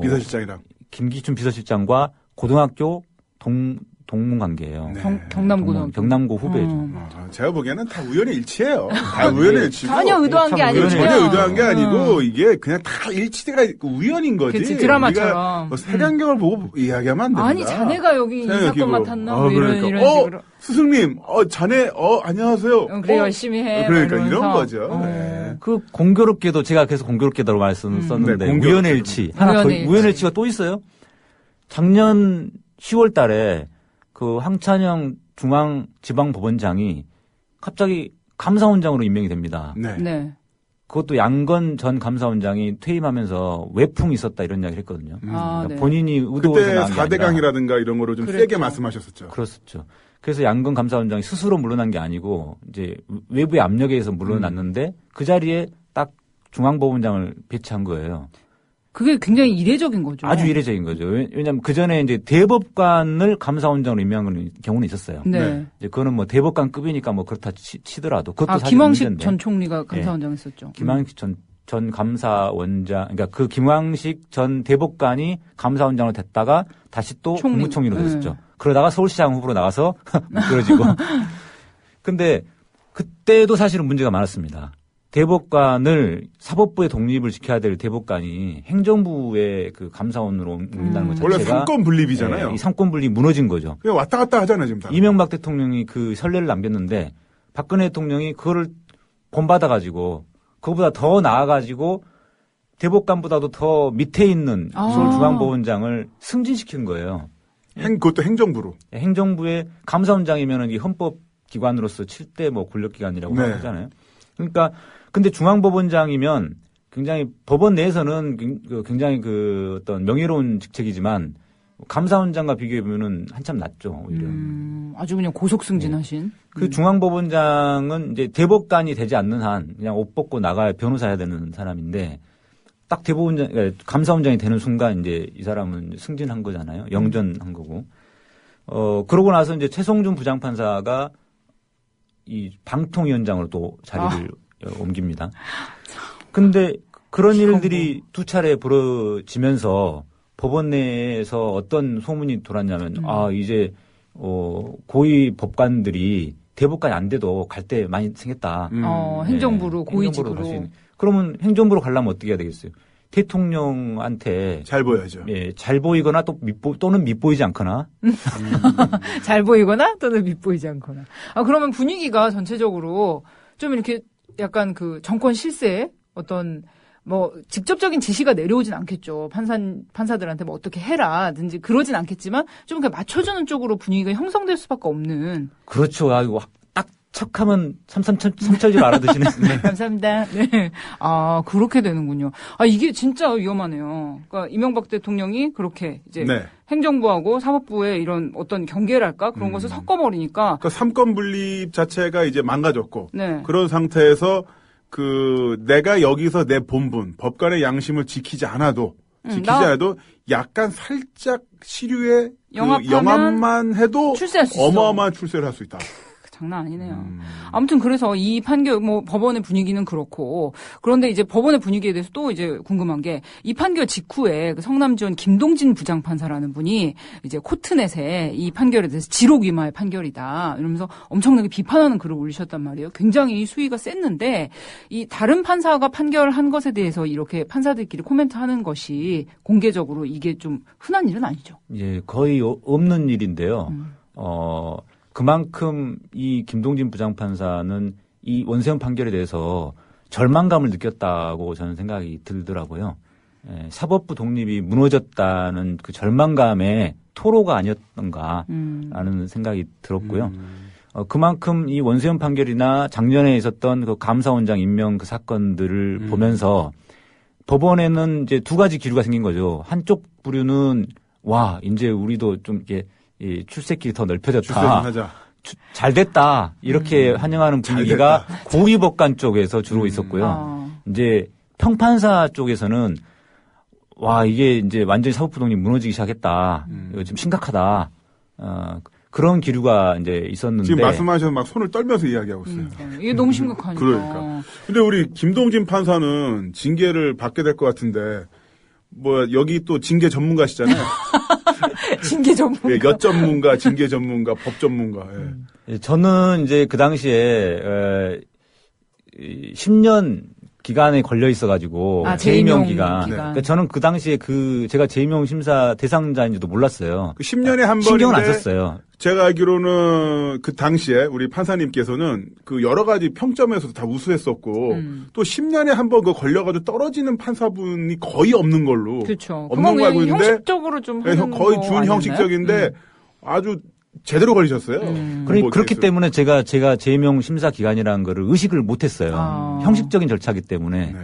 비서실장이랑 김기춘 비서실장과 고등학교 동문 관계예요. 네. 경남고등학교. 경남고 후배죠. 제가 보기에는 다 우연의 일치예요. 다 우연의 일치고. 전혀 의도한 게 아니고. 전혀 의도한 게 아니고 이게 그냥 다 일치가 우연인 거지. 그치, 드라마처럼. 우리가 색안경을 보고 이야기하면 안 됩니다. 아니 자네가 여기 이 사건 맡았나? 뭐 그러니까. 이런 식으로. 스승님, 자네, 안녕하세요. 그래 열심히 해. 그러니까 이러면서. 이런 거죠. 네. 그 공교롭게도 제가 계속 공교롭게라고 말씀썼는데 네, 우연의 일치. 하나 더 우연의 일치가 또 있어요. 작년 10월 달에 그 황찬영 중앙지방법원장이 갑자기 감사원장으로 임명이 됩니다. 네. 그것도 양건 전 감사원장이 퇴임하면서 외풍이 있었다 이런 이야기를 했거든요. 그러니까 네. 본인이 의도해서 그때 나온 게 아니라. 4대강이라든가 이런 거로 좀 그랬죠. 세게 말씀하셨었죠. 그렇죠. 그래서 양건 감사원장이 스스로 물러난 게 아니고 이제 외부의 압력에 의해서 물러났는데 그 자리에 딱 중앙법원장을 배치한 거예요. 그게 굉장히 이례적인 거죠. 아주 이례적인 거죠. 왜냐하면 그 전에 이제 대법관을 감사원장으로 임명하는 경우는 있었어요. 네. 이제 그거는 뭐 대법관급이니까 뭐 그렇다 치더라도 그것도 사실 김황식 문제인데. 전 총리가 감사원장 했었죠. 김황식 전 감사원장, 그러니까 그 김황식 전 대법관이 감사원장으로 됐다가 다시 또 국무총리로 됐었죠. 그러다가 서울시장 후보로 나가서 미끄러지고. 근데 그때도 사실은 문제가 많았습니다. 대법관을 사법부의 독립을 지켜야 될 대법관이 행정부의 그 감사원으로 옮긴다는 것 자체가 원래 삼권 분립이잖아요. 이 삼권 분립이 무너진 거죠. 그냥 왔다 갔다 하잖아요, 지금 다. 이명박 대통령이 그 선례를 남겼는데 박근혜 대통령이 그거를 본받아가지고 그거보다 더 나아가지고 대법관보다도 더 밑에 있는 서울중앙법원장을 승진시킨 거예요. 그것도 행정부로. 행정부의 감사원장이면은 이 헌법기관으로서 7대 뭐 권력기관이라고 네. 하잖아요. 그러니까 근데 중앙법원장이면 굉장히 법원 내에서는 굉장히 그 어떤 명예로운 직책이지만 감사원장과 비교해 보면은 한참 낮죠 오히려. 아주 그냥 고속 승진하신. 그 중앙법원장은 이제 대법관이 되지 않는 한 그냥 옷 벗고 나가야 변호사 해야 되는 사람인데 딱 대법원장, 감사원장이 되는 순간 이제 이 사람은 승진한 거잖아요. 영전한 거고. 그러고 나서 이제 최성준 부장판사가 이 방통위원장으로 또 자리를 옮깁니다. 근데 그런 일들이 두 차례 벌어지면서 법원 내에서 어떤 소문이 돌았냐면 이제 고위 법관들이 대법관이 안 돼도 갈 때 많이 생겼다. 행정부로 네, 고위직으로. 행정부로 갈 수 있는. 그러면 행정부로 가려면 어떻게 해야 되겠어요? 대통령한테 잘 보여야죠. 예, 잘 보이거나 또는 밉보이지 않거나. 잘 보이거나 또는 밉보이지 않거나. 그러면 분위기가 전체적으로 좀 이렇게 약간 그 정권 실세에 어떤 뭐 직접적인 지시가 내려오진 않겠죠. 판사들한테 뭐 어떻게 해라든지 그러진 않겠지만 좀 그냥 맞춰주는 쪽으로 분위기가 형성될 수밖에 없는. 그렇죠. 이거 딱 척하면 삼철줄 알아두시네. 네. 감사합니다. 네. 그렇게 되는군요. 이게 진짜 위험하네요. 그러니까 이명박 대통령이 그렇게 이제 네. 행정부하고 사법부의 이런 어떤 경계랄까 그런 것을 섞어버리니까. 그러니까 삼권 분립 자체가 이제 망가졌고 네. 그런 상태에서 내가 여기서 내 본분, 법관의 양심을 지키지 않아도 약간 살짝 시류에 영합만 해도 출세할 수 있어. 어마어마한 출세를 할 수 있다. 장난 아니네요. 아무튼 그래서 이 판결, 법원의 분위기는 그렇고, 그런데 이제 법원의 분위기에 대해서 또 이제 궁금한 게, 이 판결 직후에 그 성남지원 김동진 부장판사라는 분이 이제 코트넷에 이 판결에 대해서 지록위마의 판결이다. 이러면서 엄청나게 비판하는 글을 올리셨단 말이에요. 굉장히 수위가 셌는데, 이 다른 판사가 판결한 것에 대해서 이렇게 판사들끼리 코멘트하는 것이 공개적으로 이게 좀 흔한 일은 아니죠. 예, 거의 없는 일인데요. 그만큼 이 김동진 부장판사는 이 원세훈 판결에 대해서 절망감을 느꼈다고 저는 생각이 들더라고요. 사법부 독립이 무너졌다는 그 절망감의 토로가 아니었던가라는 생각이 들었고요. 그만큼 이 원세훈 판결이나 작년에 있었던 그 감사원장 임명 그 사건들을 보면서 법원에는 이제 두 가지 기류가 생긴 거죠. 한쪽 부류는 이제 우리도 좀 이렇게 이 출세길이 더 넓혀졌다. 잘 됐다. 이렇게 환영하는 분위기가 고위법관 쪽에서 주로 있었고요. 이제 평판사 쪽에서는 이게 이제 완전히 사법부 독립이 무너지기 시작했다. 이거 좀 심각하다. 그런 기류가 이제 있었는데 지금 말씀하셔서 막 손을 떨면서 이야기하고 있어요. 이게 너무 심각하니까. 그러니까. 근데 우리 김동진 판사는 징계를 받게 될 것 같은데 여기 또 징계 전문가시잖아요. 징계 전문가. 엿 전문가, 징계 전문가, 법 전문가. 예. 저는 이제 그 당시에 10년 기간에 걸려 있어가지고 재임용 기간. 그러니까 저는 그 당시에 제가 재임용 심사 대상자인지도 몰랐어요. 10년에 한 번인데 신경을 안 썼어요. 제가 알기로는 그 당시에 우리 판사님께서는 그 여러 가지 평점에서도 다 우수했었고 또 10년에 한 번 걸려가지고 떨어지는 판사분이 거의 없는 걸로. 그렇죠. 없는 거 알고 있는데 형식적으로 좀 하는 거의 거 준형식적인데 아주 제대로 걸리셨어요. 그렇기 때문에 제가 재임용 심사 기간이라는 거를 의식을 못했어요. 형식적인 절차기 때문에. 네.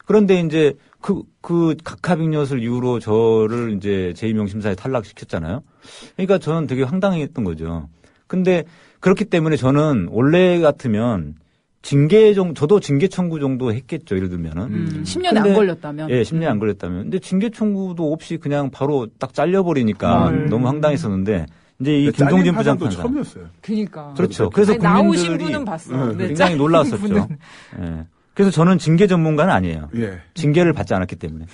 그런데 이제 그 각하빅엿을 이유로 저를 이제 재임용 심사에 탈락시켰잖아요. 그러니까 저는 되게 황당했던 거죠. 근데 그렇기 때문에 저는 원래 같으면 저도 징계 청구 정도 했겠죠. 예를 들면은. 10년에 안 걸렸다면. 예, 10년에 안 걸렸다면. 근데 징계 청구도 없이 그냥 바로 딱 잘려버리니까 너무 황당했었는데 이제 이 김동진 부장판사. 처음이었어요. 그러니까. 그렇죠. 그래서 나오신 국민들이 분은 봤어. 굉장히 놀라웠었죠. 예. 그래서 저는 징계 전문가는 아니에요. 예. 징계를 받지 않았기 때문에.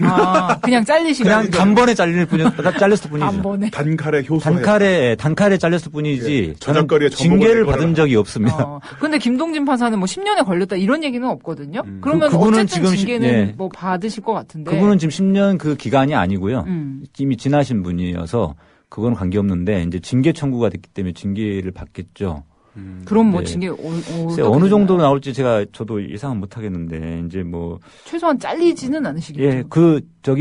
그냥 잘리시고. 그냥 단번에 잘렸을 뿐이죠. 단번에. 단칼에 효소해. 단칼에 잘렸을 뿐이지. 예. 저작거리에 징계를 받은 적이 없습니다. 근데 김동진 판사는 뭐 10년에 걸렸다 이런 얘기는 없거든요. 그러면 그분은 어쨌든 지금 징계는 예. 뭐 받으실 것 같은데. 그분은 지금 10년 그 기간이 아니고요. 이미 지나신 분이어서 그건 관계없는데 이제 징계 청구가 됐기 때문에 징계를 받겠죠. 그럼 뭐 네. 징계 어느 정도로 나올지 저도 예상은 못 하겠는데 이제 뭐 최소한 잘리지는 않으시겠죠. 예,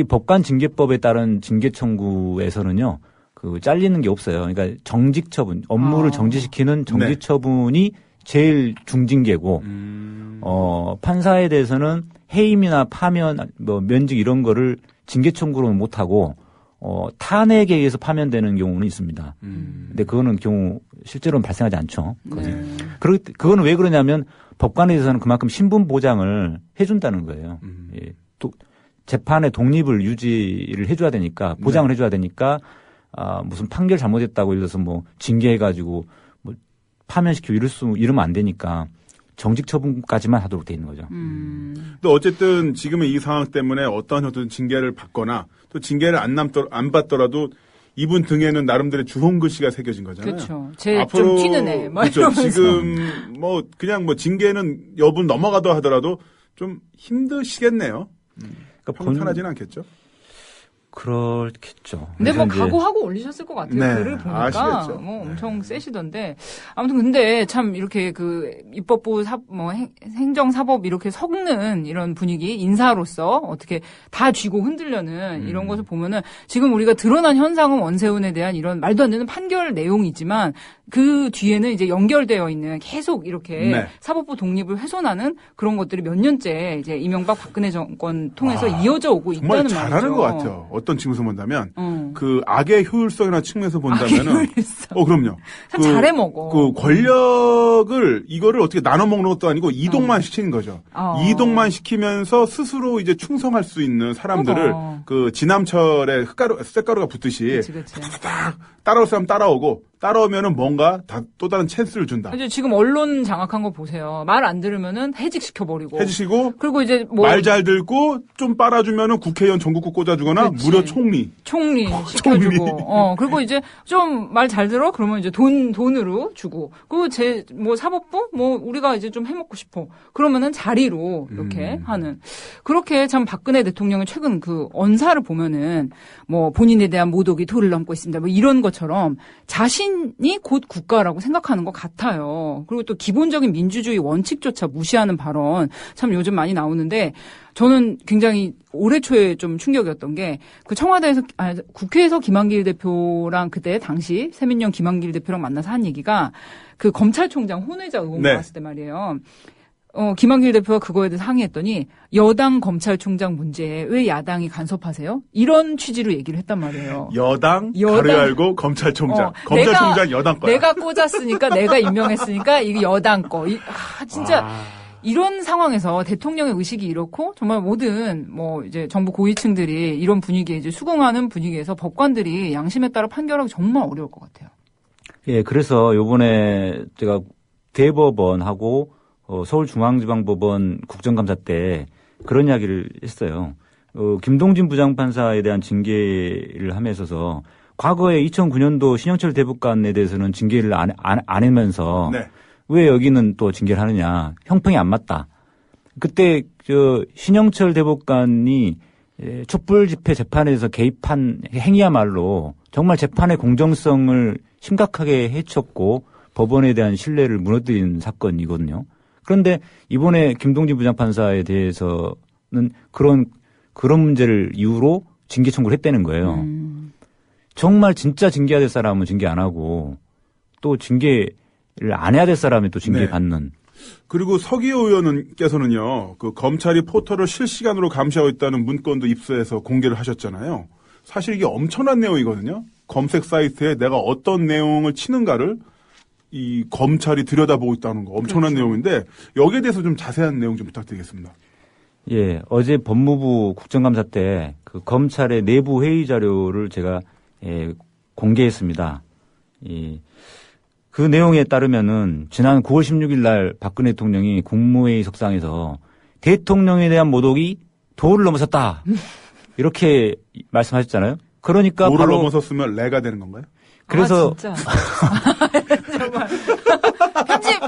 법관 징계법에 따른 징계 청구에서는요. 그 잘리는 게 없어요. 그러니까 정직 처분, 업무를 정지시키는 정직 처분이 제일 중징계고 판사에 대해서는 해임이나 파면, 뭐 면직 이런 거를 징계 청구로는 못 하고 탄핵에 의해서 파면되는 경우는 있습니다. 근데 그거는 경우 실제로는 발생하지 않죠. 그거는 왜 그러냐면 법관에 대해서는 그만큼 신분 보장을 해준다는 거예요. 예. 또 재판의 독립을 유지를 해줘야 되니까 보장을 해줘야 되니까 무슨 판결 잘못했다고 예를 들어서 뭐 징계해가지고 뭐 파면시키고 이러면 안 되니까 정직 처분까지만 하도록 돼 있는 거죠. 또 어쨌든 지금은 이 상황 때문에 어떤 형태든 징계를 받거나 또 징계를 안 받더라도 이분 등에는 나름대로의 주홍 글씨가 새겨진 거잖아요. 그렇죠. 좀 튀는 애. 그렇죠. 지금 뭐 그냥 뭐 징계는 여분 넘어가도 하더라도 좀 힘드시겠네요. 그러니까 편하지는 않겠죠. 그렇겠죠. 근데 뭐 각오하고 올리셨을 것 같아요. 네, 글을 보니까 아시겠죠. 뭐 엄청 세시던데 아무튼 근데 참 이렇게 그 입법부 행정사법 이렇게 섞는 이런 분위기 인사로서 어떻게 다 쥐고 흔들려는 이런 것을 보면은 지금 우리가 드러난 현상은 원세훈에 대한 이런 말도 안 되는 판결 내용이지만 그 뒤에는 이제 연결되어 있는 계속 이렇게 사법부 독립을 훼손하는 그런 것들이 몇 년째 이제 이명박 박근혜 정권 통해서 이어져 오고 있다는 말이죠. 정말 잘하는 것 같아요. 어떤 측면에서 본다면 그 악의 효율성이나 측면에서 본다면은 그럼요. 참 잘해 먹어. 그 권력을 이거를 어떻게 나눠 먹는 것도 아니고 이동만 시키는 거죠. 이동만 시키면서 스스로 이제 충성할 수 있는 사람들을 그 지남철에 쇳가루가 붙듯이 딱 따라올 사람 따라오고 따라오면은 뭔가 또 다른 찬스를 준다. 이제 지금 언론 장악한 거 보세요. 말 안 들으면은 해직시켜버리고. 해직시고. 그리고 이제 뭐. 말 잘 듣고 좀 빨아주면은 국회의원 전국구 꽂아주거나 그치. 무려 총리 시켜주고. 그리고 이제 좀 말 잘 들어? 그러면 이제 돈으로 주고. 그리고 뭐 사법부? 뭐 우리가 이제 좀 해먹고 싶어. 그러면은 자리로 이렇게 하는. 그렇게 참 박근혜 대통령의 최근 그 언사를 보면은 뭐 본인에 대한 모독이 도를 넘고 있습니다. 뭐 이런 것처럼 자신이 곧 국가라고 생각하는 것 같아요. 그리고 또 기본적인 민주주의 원칙조차 무시하는 발언 참 요즘 많이 나오는데 저는 굉장히 올해 초에 좀 충격이었던 게 그 국회에서 김한길 대표랑 그때 당시 새민영 김한길 대표랑 만나서 한 얘기가 그 검찰총장 혼외자 의혹 나왔을 때 말이에요. 김한길 대표가 그거에 대해서 항의했더니 여당 검찰총장 문제에 왜 야당이 간섭하세요? 이런 취지로 얘기를 했단 말이에요. 여당 가로 열고 검찰총장. 검찰총장 여당 거야. 내가 꽂았으니까 내가 임명했으니까 이게 여당 거. 진짜 이런 상황에서 대통령의 의식이 이렇고 정말 모든 뭐 이제 정부 고위층들이 이런 분위기에 이제 수긍하는 분위기에서 법관들이 양심에 따라 판결하기 정말 어려울 것 같아요. 예, 그래서 요번에 제가 대법원하고 서울중앙지방법원 국정감사 때 그런 이야기를 했어요. 김동진 부장판사에 대한 징계를 함에 있어서 과거에 2009년도 신영철 대법관에 대해서는 징계를 안 하면서 왜 여기는 또 징계를 하느냐. 형평이 안 맞다. 그때 신영철 대법관이 촛불 집회 재판에서 개입한 행위야말로 정말 재판의 공정성을 심각하게 해쳤고 법원에 대한 신뢰를 무너뜨린 사건이거든요. 그런데 이번에 김동진 부장판사에 대해서는 그런 문제를 이유로 징계 청구를 했다는 거예요. 정말 진짜 징계해야 될 사람은 징계 안 하고 또 징계를 안 해야 될 사람이 또 징계 받는. 그리고 서기호 의원께서는요, 그 검찰이 포털을 실시간으로 감시하고 있다는 문건도 입수해서 공개를 하셨잖아요. 사실 이게 엄청난 내용이거든요. 검색 사이트에 내가 어떤 내용을 치는가를 이 검찰이 들여다보고 있다는 거 엄청난 내용인데 여기에 대해서 좀 자세한 내용 좀 부탁드리겠습니다. 예, 어제 법무부 국정감사 때 그 검찰의 내부 회의 자료를 제가 공개했습니다. 그 내용에 따르면은 지난 9월 16일 날 박근혜 대통령이 국무회의 석상에서 대통령에 대한 모독이 도를 넘어섰다. 이렇게 말씀하셨잖아요. 그러니까 도를 바로 넘어섰으면 레가 되는 건가요? 그래서 진짜. 정말. 편집.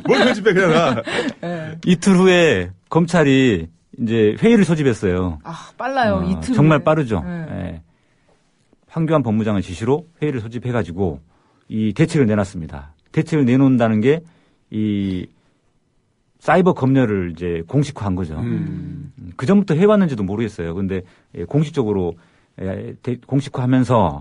뭘 편집해 그냥 나. 네. 이틀 후에 검찰이 이제 회의를 소집했어요. 아, 빨라요. 이틀. 정말 빠르죠. 네. 예. 황교안 법무장관 지시로 회의를 소집해가지고 이 대책을 내놨습니다. 대책을 내놓는다는 게 이 사이버 검열을 이제 공식화한 거죠. 그 전부터 해왔는지도 모르겠어요. 근데 공식적으로 공식화하면서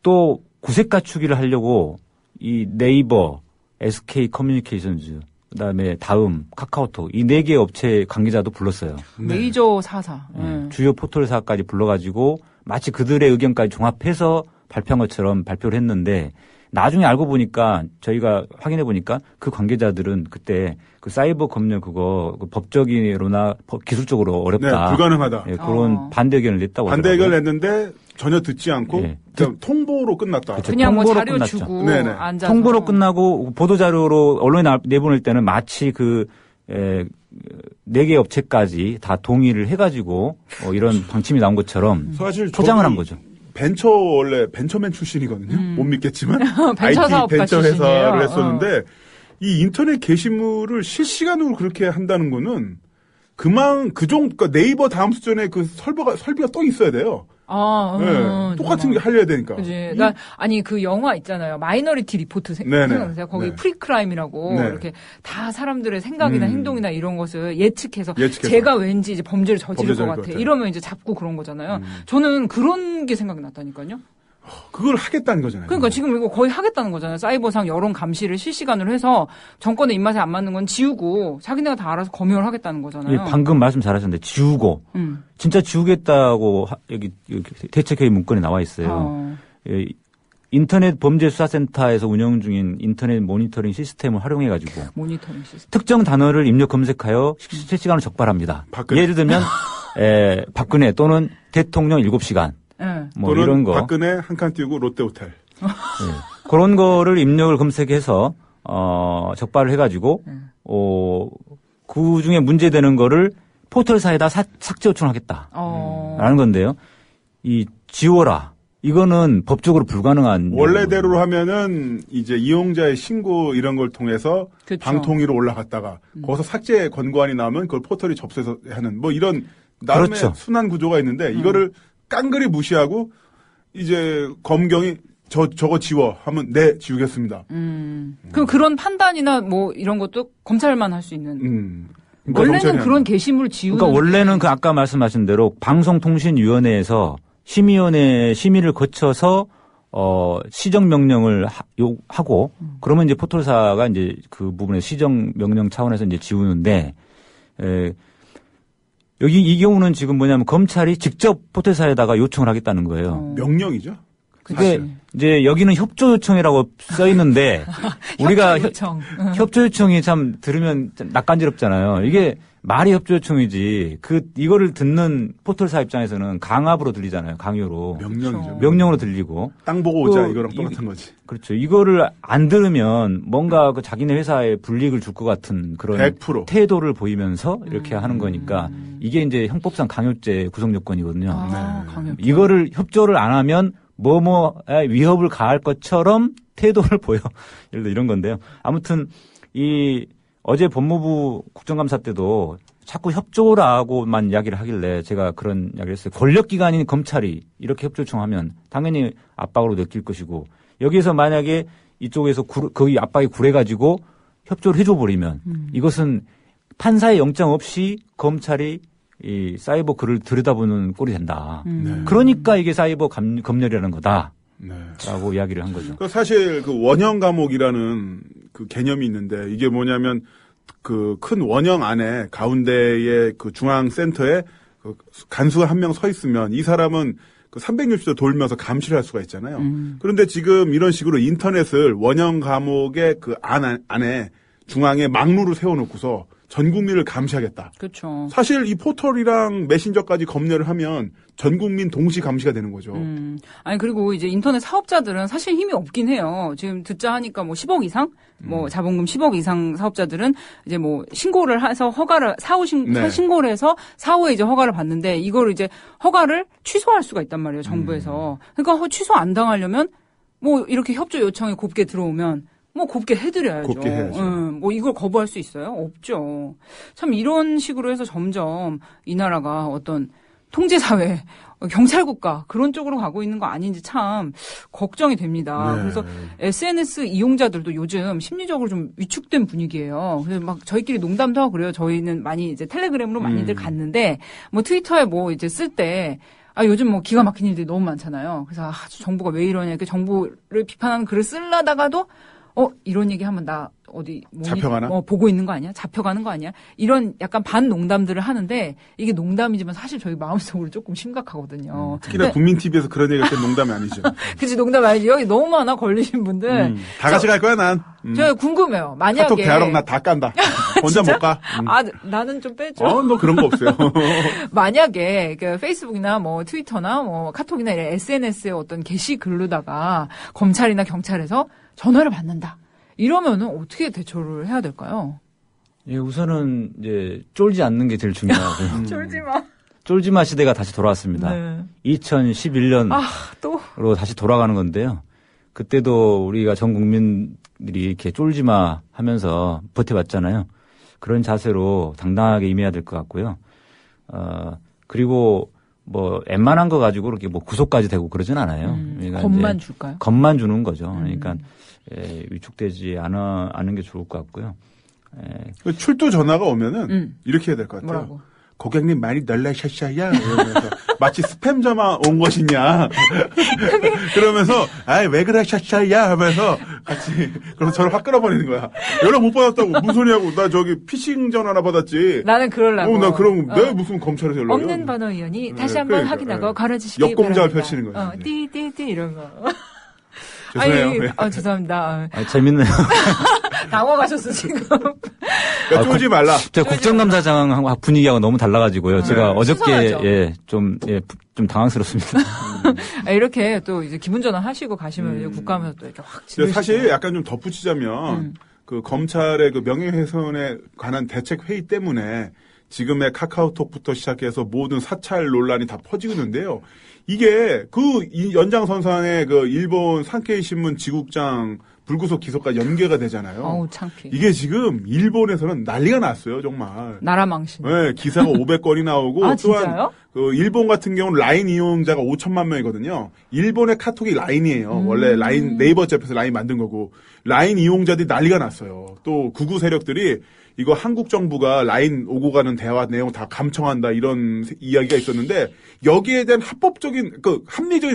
또 구색 갖추기를 하려고 이 네이버, SK 커뮤니케이션즈, 그다음에 다음, 카카오톡 이 4개 업체 관계자도 불렀어요. 메이저 사사. 주요 포털사까지 불러가지고 마치 그들의 의견까지 종합해서 발표한 것처럼 발표를 했는데 나중에 알고 보니까 저희가 확인해 보니까 그 관계자들은 그때 그 사이버 검열 그거 법적으로나 기술적으로 어렵다. 네, 불가능하다. 예, 그런 반대 의견을 냈다고 반대 하더라고요. 의견을 냈는데 전혀 듣지 않고 예. 그냥 통보로 끝났다. 그쵸. 그냥 뭐 통보로 자료 끝났죠. 주고 네네. 앉아서. 통보로 끝나고 보도자료로 언론에 내보낼 때는 마치 그 4개 업체까지 다 동의를 해가지고 이런 방침이 나온 것처럼 사실 포장을 한 저도 거죠. 원래 벤처맨 출신이거든요. 못 믿겠지만 벤처 IT 사업가 벤처 출신이에요. 회사를 했었는데 이 인터넷 게시물을 실시간으로 그렇게 한다는 거는 그러니까 네이버 다음 수준에 그 설비가 떠 있어야 돼요. 네, 똑같은 게 하려야 되니까. 그지. 그러니까 아니 그 영화 있잖아요. 마이너리티 리포트 생각나세요? 거기 네. 프리크라임이라고 네. 이렇게 다 사람들의 생각이나 행동이나 이런 것을 예측해서 제가 왠지 이제 범죄를 저지를 것 범죄자일 같아. 것 같아요. 이러면 이제 잡고 그런 거잖아요. 저는 그런 게 생각이 났다니까요. 그걸 하겠다는 거잖아요. 그러니까 지금 이거 거의 하겠다는 거잖아요. 사이버상 여론 감시를 실시간으로 해서 정권의 입맛에 안 맞는 건 지우고 자기네가 다 알아서 검열하겠다는 거잖아요. 예, 방금 말씀 잘하셨는데 지우고 진짜 지우겠다고 여기 대책회의 문건에 나와 있어요. 예, 인터넷 범죄수사센터에서 운영 중인 인터넷 모니터링 시스템을 활용해가지고 모니터링 시스템. 특정 단어를 입력 검색하여 실시간으로 적발합니다. 박근혜. 예를 들면 박근혜 또는 대통령 7시간 뭐 또는 이런 거 박근혜 한 칸 띄우고 롯데호텔. 예, 그런 거를 입력을 검색해서 적발을 해가지고 그 중에 문제되는 거를 포털사에다 삭제 요청하겠다라는 건데요. 이 지워라. 이거는 법적으로 불가능한. 원래대로 하면은 이제 이용자의 신고 이런 걸 통해서 그쵸. 방통위로 올라갔다가 거기서 삭제 권고안이 나오면 그걸 포털이 접수해서 하는 뭐 이런 나름의 그렇죠. 순환 구조가 있는데 이거를 깡그리 무시하고 이제 검경이 저거 지워 하면 네 지우겠습니다. 그럼 그런 판단이나 뭐 이런 것도 검찰만 할 수 있는. 그러니까 원래는 검찰이 그런 게시물 지우는. 그러니까 원래는 그 아까 말씀하신 대로 방송통신위원회에서 심의를 거쳐서 시정명령을 하고 그러면 이제 포털사가 이제 그 부분에 시정명령 차원에서 이제 지우는데 여기 이 경우는 지금 뭐냐면 검찰이 직접 포털사에다가 요청을 하겠다는 거예요. 명령이죠. 그게 이제 여기는 협조 요청이라고 써 있는데 우리가 협조 요청이 참 들으면 좀 낯간지럽잖아요. 이게 말이 협조 요청이지. 이거를 듣는 포털사 입장에서는 강압으로 들리잖아요. 강요로. 명령이죠. 명령으로 들리고. 땅 보고 오자 이거랑 똑같은 거지. 그렇죠. 이거를 안 들으면 뭔가 그 자기네 회사에 불이익을 줄 것 같은 그런 100%. 태도를 보이면서 이렇게 하는 거니까 이게 이제 형법상 강요죄 구성 요건이거든요. 강요. 이거를 협조를 안 하면 뭐뭐에 위협을 가할 것처럼 태도를 보여. 예를 들어 이런 건데요. 아무튼 어제 법무부 국정감사 때도 자꾸 협조라고만 이야기를 하길래 제가 그런 이야기를 했어요. 권력기관인 검찰이 이렇게 협조 요청하면 당연히 압박으로 느낄 것이고 여기에서 만약에 이쪽에서 거기 압박이 굴해가지고 협조를 해줘 버리면 이것은 판사의 영장 없이 검찰이 이 사이버 글을 들여다보는 꼴이 된다. 그러니까 이게 사이버 검열이라는 거다. 네. 라고 이야기를 한 거죠. 사실 그 원형 감옥이라는 그 개념이 있는데 이게 뭐냐면 그 큰 원형 안에 가운데에 그 중앙 센터에 그 간수가 한 명 서 있으면 이 사람은 그 360도 돌면서 감시를 할 수가 있잖아요. 그런데 지금 이런 식으로 인터넷을 원형 감옥의 그 안에 중앙에 망루를 세워놓고서 전 국민을 감시하겠다. 그렇죠. 사실 이 포털이랑 메신저까지 검열을 하면 전 국민 동시 감시가 되는 거죠. 아니 그리고 이제 인터넷 사업자들은 사실 힘이 없긴 해요. 지금 듣자 하니까 뭐 10억 이상, 뭐 자본금 10억 이상 사업자들은 이제 뭐 신고를 해서 허가를 신고를 해서 사후에 이제 허가를 받는데 이걸 이제 허가를 취소할 수가 있단 말이에요. 정부에서. 그러니까 취소 안 당하려면 뭐 이렇게 협조 요청이 곱게 들어오면 뭐 곱게 해드려야죠. 곱게 해야죠. 뭐 이걸 거부할 수 있어요? 없죠. 참 이런 식으로 해서 점점 이 나라가 어떤 통제사회, 경찰국가 그런 쪽으로 가고 있는 거 아닌지 참 걱정이 됩니다. 네. 그래서 SNS 이용자들도 요즘 심리적으로 좀 위축된 분위기예요. 그래서 막 저희끼리 농담도 하고 그래요. 저희는 많이 이제 텔레그램으로 많이들 갔는데 뭐 트위터에 뭐 이제 쓸 때 요즘 뭐 기가 막힌 일들이 너무 많잖아요. 그래서 정부가 왜 이러냐 이렇게 정부를 비판하는 글을 쓰려다가도 이런 얘기 하면 나 어디 잡혀가나? 보고 있는 거 아니야? 잡혀가는 거 아니야? 이런 약간 반 농담들을 하는데 이게 농담이지만 사실 저희 마음속으로 조금 심각하거든요. 특히나 국민 TV에서 그런 얘기할 때 농담이 아니죠. 그치 농담 아니지. 여기 너무 많아 걸리신 분들. 다 같이 갈 거야 난. 저 궁금해요. 만약에 카톡 대화록 나 다 깐다. 혼자 못 가. 나는 좀 빼줘. 너 그런 거 없어요. 만약에 그 페이스북이나 뭐 트위터나 뭐 카톡이나 이런 SNS에 어떤 게시글로다가 검찰이나 경찰에서 전화를 받는다. 이러면은 어떻게 대처를 해야 될까요? 예, 우선은 이제 쫄지 않는 게 제일 중요하고요. 쫄지 마. 쫄지마 시대가 다시 돌아왔습니다. 네. 2011년으로 다시 돌아가는 건데요. 그때도 우리가 전 국민들이 이렇게 쫄지마 하면서 버텨봤잖아요. 그런 자세로 당당하게 임해야 될 것 같고요. 그리고 뭐 웬만한 거 가지고 이렇게 뭐 구속까지 되고 그러진 않아요. 그러니까 겁만 줄까요? 겁만 주는 거죠. 그러니까 위축되지 않은 게 좋을 것 같고요. 출두 전화가 오면은 이렇게 해야 될 것 같아요. 뭐라고? 고객님 많이 놀라셨어요? 이러면서 마치 스팸 전화 온 것이냐. 그러면서 왜 그러셨어요? 하면서 같이 그럼 저를 확 끌어버리는 거야. 연락 못 받았다고 무슨 소리하고 나 저기 피싱 전화나 받았지. 나는 그러려고. 나 그럼 내가 무슨 검찰에서 연락이야. 없는 번호 의원이 다시 한번 확인하고 걸어주시기 바랍니다. 역공작을 펼치는 거예요. 띠띠띠 이런 거. 죄송해요. 죄송합니다. 재밌네요. 당황하셨어 지금. 그러니까 쫄지 말라. 제가 국정감사장 분위기하고 너무 달라가지고 제가 어저께 좀 당황스럽습니다. 이렇게 또 이제 기분 전환 하시고 가시면 이제 국감에서 또 이렇게 확 지르시고. 사실 약간 좀 덧붙이자면 그 검찰의 그 명예훼손에 관한 대책 회의 때문에 지금의 카카오톡부터 시작해서 모든 사찰 논란이 다 퍼지고 있는데요. 이게 이 연장선상에 그 일본 산케이 신문 지국장 불구속 기소까지 연계가 되잖아요. 어우, 창피. 이게 지금 일본에서는 난리가 났어요, 정말. 나라 망신. 네, 기사가 500건이 나오고 또한 진짜요? 그 일본 같은 경우는 라인 이용자가 5천만 명이거든요. 일본의 카톡이 라인이에요. 원래 라인 네이버 제프에서 라인 만든 거고 라인 이용자들이 난리가 났어요. 또 극우 세력들이 이거 한국 정부가 라인 오고 가는 대화 내용 다 감청한다 이런 이야기가 있었는데 여기에 대한 합리적인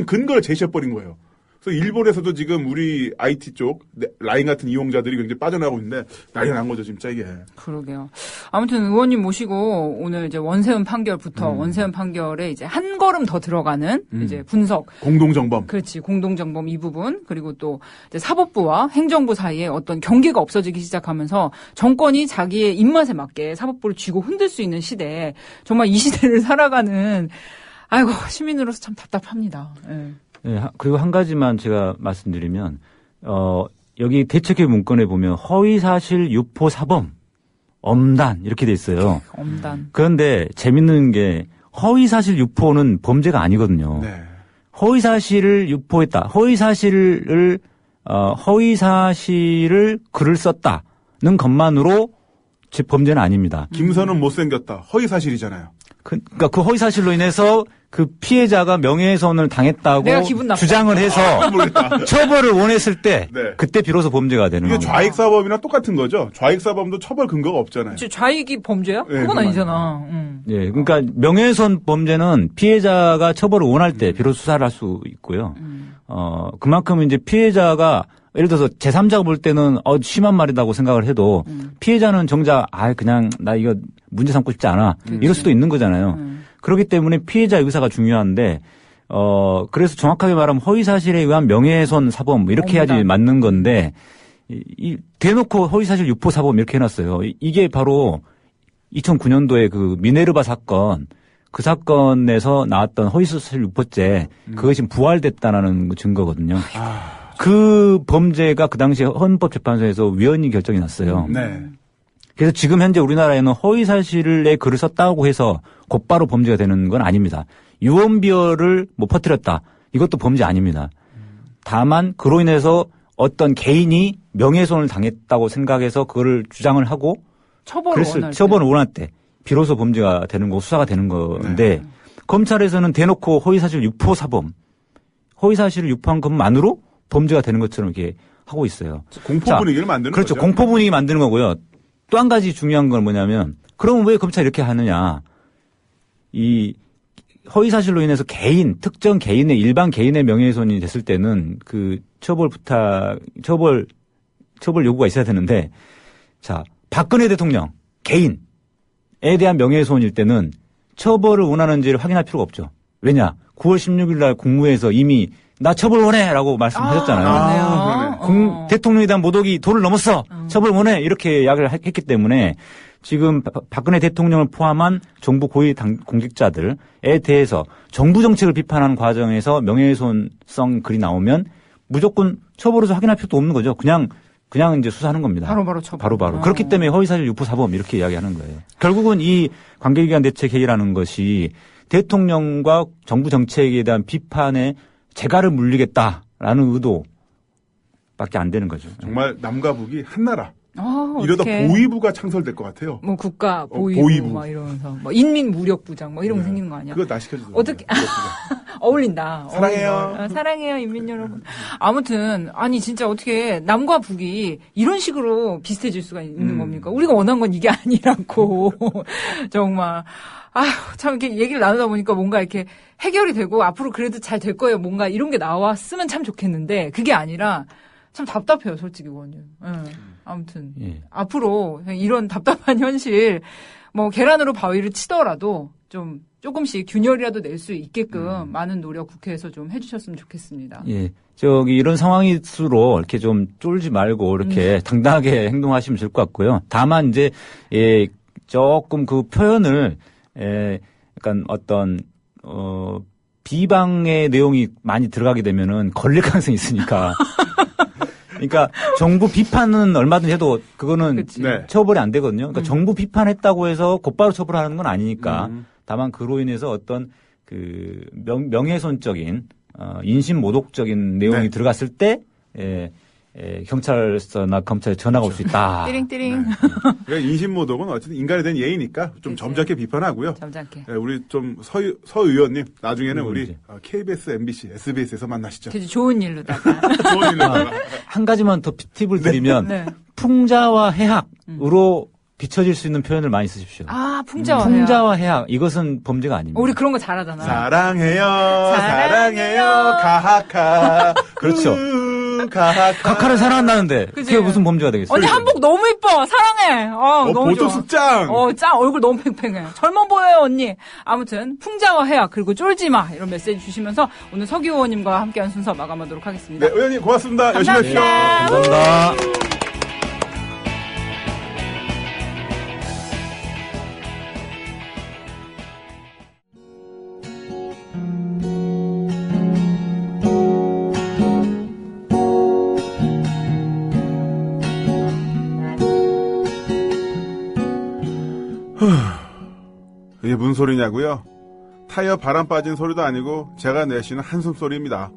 근거를 제시해버린 거예요. 그래서 일본에서도 지금 우리 IT 쪽 라인 같은 이용자들이 굉장히 빠져나가고 있는데 난리가 난 거죠 진짜 이게. 그러게요. 아무튼 의원님 모시고 오늘 이제 원세훈 판결부터 원세훈 판결에 이제 한 걸음 더 들어가는 이제 분석. 공동정범. 그렇지. 공동정범 이 부분 그리고 또 이제 사법부와 행정부 사이에 어떤 경계가 없어지기 시작하면서 정권이 자기의 입맛에 맞게 사법부를 쥐고 흔들 수 있는 시대. 정말 이 시대를 살아가는 시민으로서 참 답답합니다. 네. 네, 그리고 한 가지만 제가 말씀드리면, 여기 대책회 문건에 보면 허위사실 유포 사범, 엄단, 이렇게 돼 있어요. 엄단. 그런데 재밌는 게 허위사실 유포는 범죄가 아니거든요. 네. 허위사실을 유포했다. 허위사실을 글을 썼다는 것만으로 범죄는 아닙니다. 김선은 못생겼다. 허위사실이잖아요. 그러니까 그 허위사실로 인해서 그 피해자가 명예훼손을 당했다고 내가 기분 나빠. 주장을 해서 처벌을 원했을 때 네. 그때 비로소 범죄가 되는 이게 거예요. 좌익사범이나 똑같은 거죠. 좌익사범도 처벌 근거가 없잖아요. 좌익이 범죄야? 네, 그건 아니잖아. 예, 그러니까 명예훼손 범죄는 피해자가 처벌을 원할 때 비로소 수사를 할 수 있고요. 그만큼 이제 피해자가 예를 들어서 제3자가 볼 때는 심한 말이라고 생각을 해도 피해자는 정작 그냥 나 이거 문제 삼고 싶지 않아. 이럴 수도 있는 거잖아요. 그렇기 때문에 피해자 의사가 중요한데 그래서 정확하게 말하면 허위사실에 의한 명예훼손 사범 이렇게 해야지 맞는 건데 대놓고 허위사실 유포 사범 이렇게 해놨어요. 이게 바로 2009년도에 그 미네르바 사건, 그 사건에서 나왔던 허위사실 유포죄, 그것이 부활됐다는 증거거든요. 그 범죄가 그 당시에 헌법재판소에서 위헌이 결정이 났어요. 네. 그래서 지금 현재 우리나라에는 허위사실에 글을 썼다고 해서 곧바로 범죄가 되는 건 아닙니다. 유언비어를 뭐 퍼뜨렸다. 이것도 범죄 아닙니다. 다만 그로 인해서 어떤 개인이 명예훼손을 당했다고 생각해서 그거를 주장을 하고 처벌을 원할 때 비로소 범죄가 되는 거, 수사가 되는 건데 검찰에서는 대놓고 허위사실 유포 사범, 허위사실을 유포한 것만으로 범죄가 되는 것처럼 이렇게 하고 있어요. 공포 분위기를 만드는 그렇죠. 거죠. 공포 분위기 만드는 거고요. 또 한 가지 중요한 건 뭐냐면 그러면 왜 검찰이 이렇게 하느냐. 이 허위사실로 인해서 특정 개인의 일반 개인의 명예훼손이 됐을 때는 그 처벌 요구가 있어야 되는데 자, 박근혜 대통령 개인에 대한 명예훼손일 때는 처벌을 원하는지를 확인할 필요가 없죠. 왜냐? 9월 16일 날 국무회에서 이미 나 처벌 원해라고 말씀하셨잖아요. 대통령에 대한 모독이 도를 넘었어. 처벌 원해 이렇게 이야기를 했기 때문에 지금 박근혜 대통령을 포함한 정부 고위 공직자들에 대해서 정부 정책을 비판하는 과정에서 명예훼손성 글이 나오면 무조건 처벌해서 확인할 필요도 없는 거죠. 그냥 이제 수사하는 겁니다. 바로바로 처벌. 바로. 그렇기 때문에 허위사실 유포 사범 이렇게 이야기하는 거예요. 결국은 이 관계기관 대책회의라는 것이 대통령과 정부 정책에 대한 비판에 재갈을 물리겠다라는 의도밖에 안 되는 거죠. 정말 남과 북이 한나라. 이러다 어떡해. 보위부가 창설될 것 같아요. 뭐 국가 보위부 막 이러면서 뭐 인민무력부장 뭐 이런 거 생기는 거 아니야? 그거 나 시켜주세요. 어떻게 어울린다. 사랑해요. 사랑해요, 인민 여러분. 아무튼 아니 진짜 어떻게 남과 북이 이런 식으로 비슷해질 수가 있는 겁니까? 우리가 원한 건 이게 아니라고. 정말 참 이렇게 얘기를 나누다 보니까 뭔가 이렇게 해결이 되고 앞으로 그래도 잘 될 거예요. 뭔가 이런 게 나왔으면 참 좋겠는데 그게 아니라 참 답답해요, 솔직히 의원님. 아무튼 앞으로 이런 답답한 현실 뭐 계란으로 바위를 치더라도 좀 조금씩 균열이라도 낼 수 있게끔 많은 노력 국회에서 좀 해주셨으면 좋겠습니다. 예, 이런 상황일수록 이렇게 좀 쫄지 말고 이렇게 당당하게 행동하시면 좋을 것 같고요. 다만 이제 조금 그 표현을 약간 어떤 비방의 내용이 많이 들어가게 되면은 걸릴 가능성이 있으니까. 그러니까 정부 비판은 얼마든지 해도 그거는 처벌이 안 되거든요. 그러니까 정부 비판했다고 해서 곧바로 처벌하는 건 아니니까. 다만 그로 인해서 어떤 그 명예훼손적인 인신 모독적인 내용이 들어갔을 때 경찰서나 검찰에 전화가 올 수 있다. 띠링띠링. 그러니까 인신모독은 어쨌든 인간에 대한 예의니까 좀 점잖게 비판하고요. 점잖게. 우리 좀 서 의원님 나중에는 우리 KBS, MBC, SBS에서 만나시죠. 되게 좋은 일로다가. 좋은 일로다가. 한 가지만 더 팁을 드리면 풍자와 해학으로 비춰질 수 있는 표현을 많이 쓰십시오. 풍자와 해학. 이것은 범죄가 아닙니다. 우리 그런 거 잘하잖아. 사랑해요. 가하카. 그렇죠. 카카를 사랑한다는데 그게 무슨 범죄가 되겠어요? 언니 한복 너무 이뻐. 사랑해. 너무 좋아. 보조숙장. 짱. 얼굴 너무 팽팽해. 젊어 보여요, 언니. 아무튼 풍자와 해학 그리고 쫄지 마 이런 메시지 주시면서 오늘 서기 의원님과 함께한 순서 마감하도록 하겠습니다. 네, 의원님 고맙습니다. 열심히 하십시오. 감사합니다. 이게 무슨 소리냐고요? 타이어 바람 빠진 소리도 아니고 제가 내쉬는 한숨 소리입니다.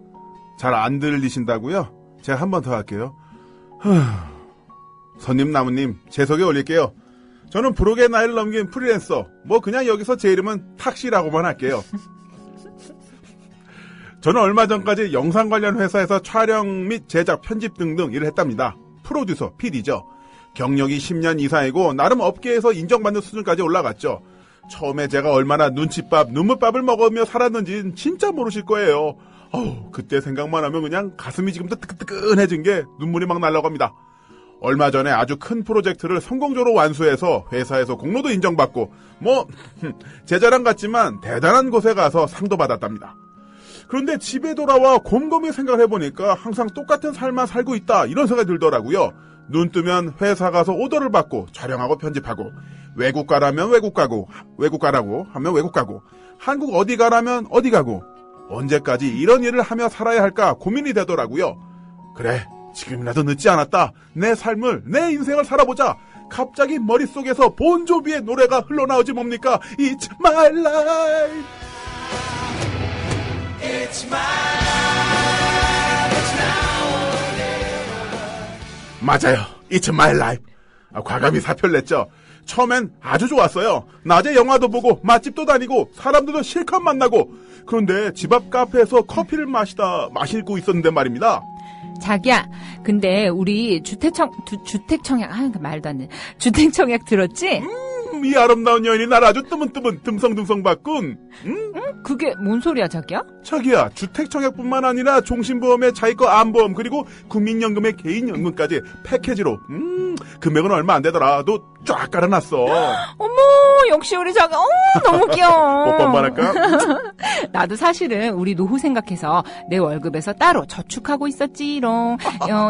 잘 안 들리신다고요? 제가 한 번 더 할게요. 선님 나무님 제 소개 올릴게요. 저는 브록의 나이를 넘긴 프리랜서. 뭐 그냥 여기서 제 이름은 탁시라고만 할게요. 저는 얼마 전까지 영상 관련 회사에서 촬영 및 제작, 편집 등등 일을 했답니다. 프로듀서, PD죠. 경력이 10년 이상이고 나름 업계에서 인정받는 수준까지 올라갔죠. 처음에 제가 얼마나 눈칫밥, 눈물밥을 먹으며 살았는지는 진짜 모르실 거예요. 그때 생각만 하면 그냥 가슴이 지금도 뜨끈뜨끈해진 게 눈물이 막 날라갑니다. 얼마 전에 아주 큰 프로젝트를 성공적으로 완수해서 회사에서 공로도 인정받고 제 자랑 같지만 대단한 곳에 가서 상도 받았답니다. 그런데 집에 돌아와 곰곰이 생각을 해보니까 항상 똑같은 삶만 살고 있다 이런 생각이 들더라고요. 눈 뜨면 회사 가서 오더를 받고 촬영하고 편집하고 외국 가라면 외국 가고 외국 가라고 하면 외국 가고 한국 어디 가라면 어디 가고 언제까지 이런 일을 하며 살아야 할까 고민이 되더라고요. 그래, 지금이라도 늦지 않았다. 내 삶을, 내 인생을 살아보자. 갑자기 머릿속에서 본조비의 노래가 흘러나오지 뭡니까? It's my life. It's my life. 맞아요. It's my life. 과감히 사표를 냈죠. 처음엔 아주 좋았어요. 낮에 영화도 보고 맛집도 다니고 사람들도 실컷 만나고. 그런데 집 앞 카페에서 커피를 마시고 있었는데 말입니다. 자기야, 근데 우리 주택청약, 말도 안 돼. 주택청약 들었지? 이 아름다운 여인이 날 아주 뜨문뜨문 듬성듬성 봤군. 응? 그게 뭔 소리야, 자기야? 자기야, 주택청약뿐만 아니라 종신보험에 자기거 암보험 그리고 국민연금의 개인연금까지 패키지로 금액은 얼마 안 되더라. 너 쫙 깔아놨어. 어머, 역시 우리 자기, 너무 귀여워. 뽀뽀 한번 할까? 나도 사실은 우리 노후 생각해서 내 월급에서 따로 저축하고 있었지롱.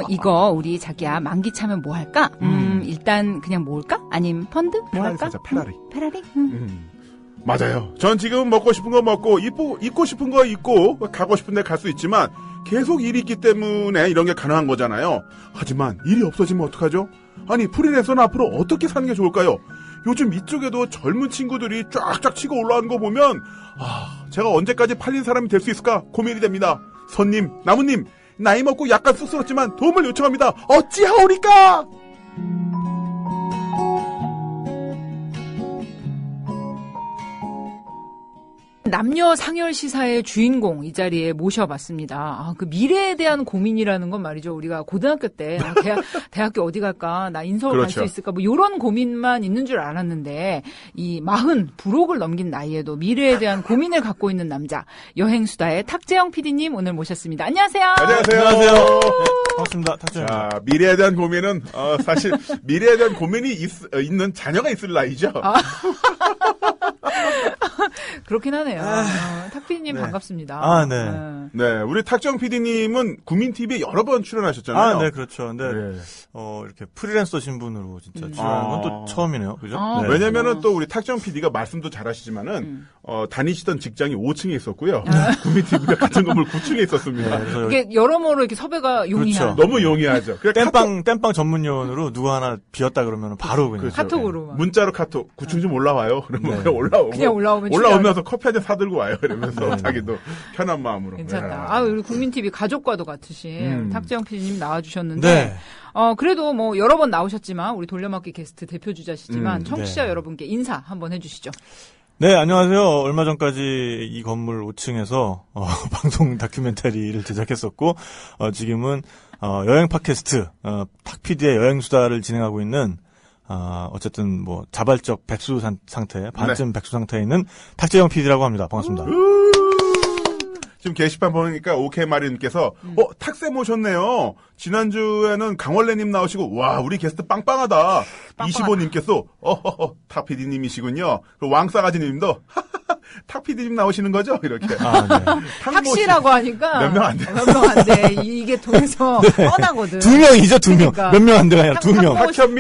이거 우리 자기야 만기 차면 뭐 할까? 일단 그냥 모을까? 아님 펀드? 뭐 할까? 사자, 페라리. 페라리? 맞아요. 전 지금 먹고 싶은 거 먹고 입고 싶은 거 입고 가고 싶은 데 갈 수 있지만 계속 일이 있기 때문에 이런 게 가능한 거잖아요. 하지만 일이 없어지면 어떡하죠? 아니, 프리랜서는 앞으로 어떻게 사는 게 좋을까요? 요즘 이쪽에도 젊은 친구들이 쫙쫙 치고 올라오는 거 보면 제가 언제까지 팔린 사람이 될 수 있을까 고민이 됩니다. 손님, 나무님, 나이 먹고 약간 쑥스럽지만 도움을 요청합니다. 어찌하오리까? 남녀 상열 시사의 주인공 이 자리에 모셔봤습니다. 그 미래에 대한 고민이라는 건 말이죠. 우리가 고등학교 때 대학교 어디 갈까? 나 인서울 갈 수 그렇죠. 있을까? 뭐 이런 고민만 있는 줄 알았는데 이 40 불혹을 넘긴 나이에도 미래에 대한 고민을 갖고 있는 남자 여행수다의 탁재영 PD님 오늘 모셨습니다. 안녕하세요. 안녕하세요. 안녕하세요. 반갑습니다. 탁재영입니다. 자, 미래에 대한 고민은 사실 미래에 대한 고민이 있는 자녀가 있을 나이죠. 그렇긴 하네요. 탁 PD님 반갑습니다. 아, 네. 네, 우리 탁정 PD님은 구민TV에 여러 번 출연하셨잖아요. 아, 네, 그렇죠. 근데, 이렇게 프리랜서 신분으로 진짜 출연하는 건 또 처음이네요. 그죠? 네. 왜냐면은 또 우리 탁정 PD가 말씀도 잘하시지만은, 다니시던 직장이 5층에 있었고요. 구민TV가 같은 건물 9층에 있었습니다. 네, 그래서 이게 여러모로 이렇게 섭외가 용이한. 그렇죠. 너무 용이하죠. 땜빵 전문요원으로 누구 하나 비었다 그러면 바로 그냥. 그렇죠. 카톡으로. 막. 문자로 카톡, 9층 좀 올라와요. 그러면 그냥 올라오면 올라오면서 커피 한 잔 사들고 와요. 이러면서 자기도 편한 마음으로. 괜찮다. 우리 국민TV 가족과도 같으신 탁재영 PD님 나와주셨는데, 네. 그래도 뭐 여러 번 나오셨지만 우리 돌려막기 게스트 대표 주자시지만 청취자 네. 여러분께 인사 한번 해주시죠. 네, 안녕하세요. 얼마 전까지 이 건물 5층에서 방송 다큐멘터리를 제작했었고 지금은 여행 팟캐스트 탁PD의 여행수다를 진행하고 있는 어쨌든 뭐 자발적 백수 상태, 반쯤 백수 상태에 있는 탁재영 PD라고 합니다. 반갑습니다. 지금 게시판 보니까 오케이 마리님께서 탁쌤 오셨네요. 지난주에는 강원래님 나오시고 와 우리 게스트 빵빵하다. 25님께서 탁 PD님이시군요. 왕싸가지님도 탁 PD님 나오시는 거죠? 이렇게. 네. 탁씨라고 하니까 몇 명 안 돼. 몇 명 안 돼. 이게 통해서 뻔하거든. 2명이죠, 2명. 그러니까. 몇 명 안 돼가 아니라 2명.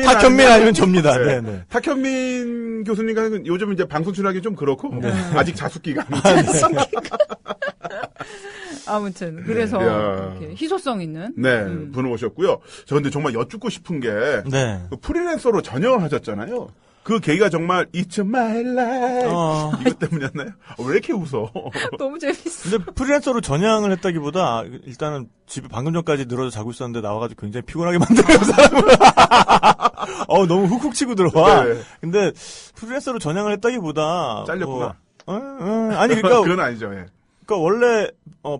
탁현민 아니면 접니다. 네. 네. 탁현민 교수님과 요즘 이제 방송 출연하기 좀 그렇고 아직 자숙기간. 아무튼 그래서 이렇게 희소성 있는 분을 오셨고요. 저 근데 정말 여쭙고 싶은 게 네. 그 프리랜서로 전역을 하셨잖아요. 그 계기가 정말 It's my life 이것 때문이었나요? 왜 이렇게 웃어? 너무 재밌어. 근데 프리랜서로 전향을 했다기보다 일단은 집에 방금 전까지 늘어져 자고 있었는데 나와가지고 굉장히 피곤하게 만들어요 사람을. 너무 훅훅 치고 들어와. 네. 근데 프리랜서로 전향을 했다기보다 잘렸구나. 아니 그러니까 그건 아니죠. 예. 그러니까 원래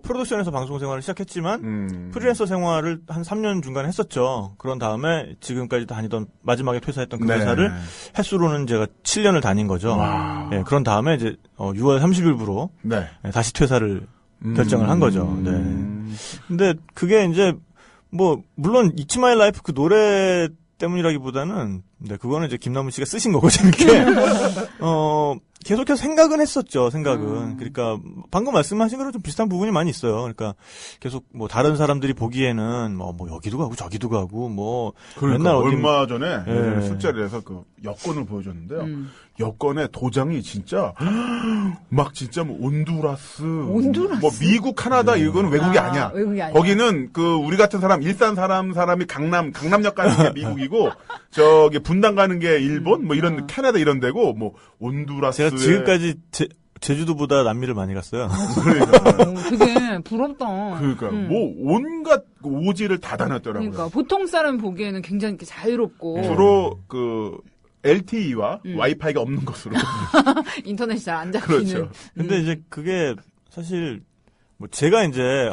프로덕션에서 방송 생활을 시작했지만 프리랜서 생활을 한 3년 중간 했었죠. 그런 다음에 지금까지 다니던 마지막에 퇴사했던 그 회사를 횟수로는 제가 7년을 다닌 거죠. 네, 그런 다음에 이제 6월 30일부로 다시 퇴사를 결정을 한 거죠. 네. 근데 그게 이제 뭐 물론 It's My Life 그 노래 때문이라기보다는 그거는 이제 김남훈 씨가 쓰신 거고 재밌게 계속해서 생각은 했었죠, 생각은. 그러니까, 방금 말씀하신 거랑 좀 비슷한 부분이 많이 있어요. 그러니까, 계속 뭐, 다른 사람들이 보기에는 뭐, 여기도 가고, 저기도 가고, 뭐, 그러니까 맨날 어디. 얼마 전에 예. 술자리에서 그 여권을 보여줬는데요. 여권에 도장이 진짜, 막 진짜 뭐, 온두라스. 뭐, 미국, 카나다, 이거는 외국이 아니야. 외국이 아니야. 거기는 그, 우리 같은 사람, 일산 사람이 강남역 가는 게 미국이고, 저기, 분당 가는 게 일본, 뭐 이런, 캐나다 이런 데고, 뭐, 온두라스. 제가 지금까지 제주도보다 남미를 많이 갔어요. 그러니까. 되게 부럽다. 그러니까, 뭐, 온갖 오지를 다 다녔더라고요. 그러니까 보통 사람 보기에는 굉장히 이렇게 자유롭고 주로 그, LTE와 와이파이가 없는 것으로. 인터넷이 잘 안 잡히는. 그렇죠. 근데 이제 그게 사실 뭐 제가 이제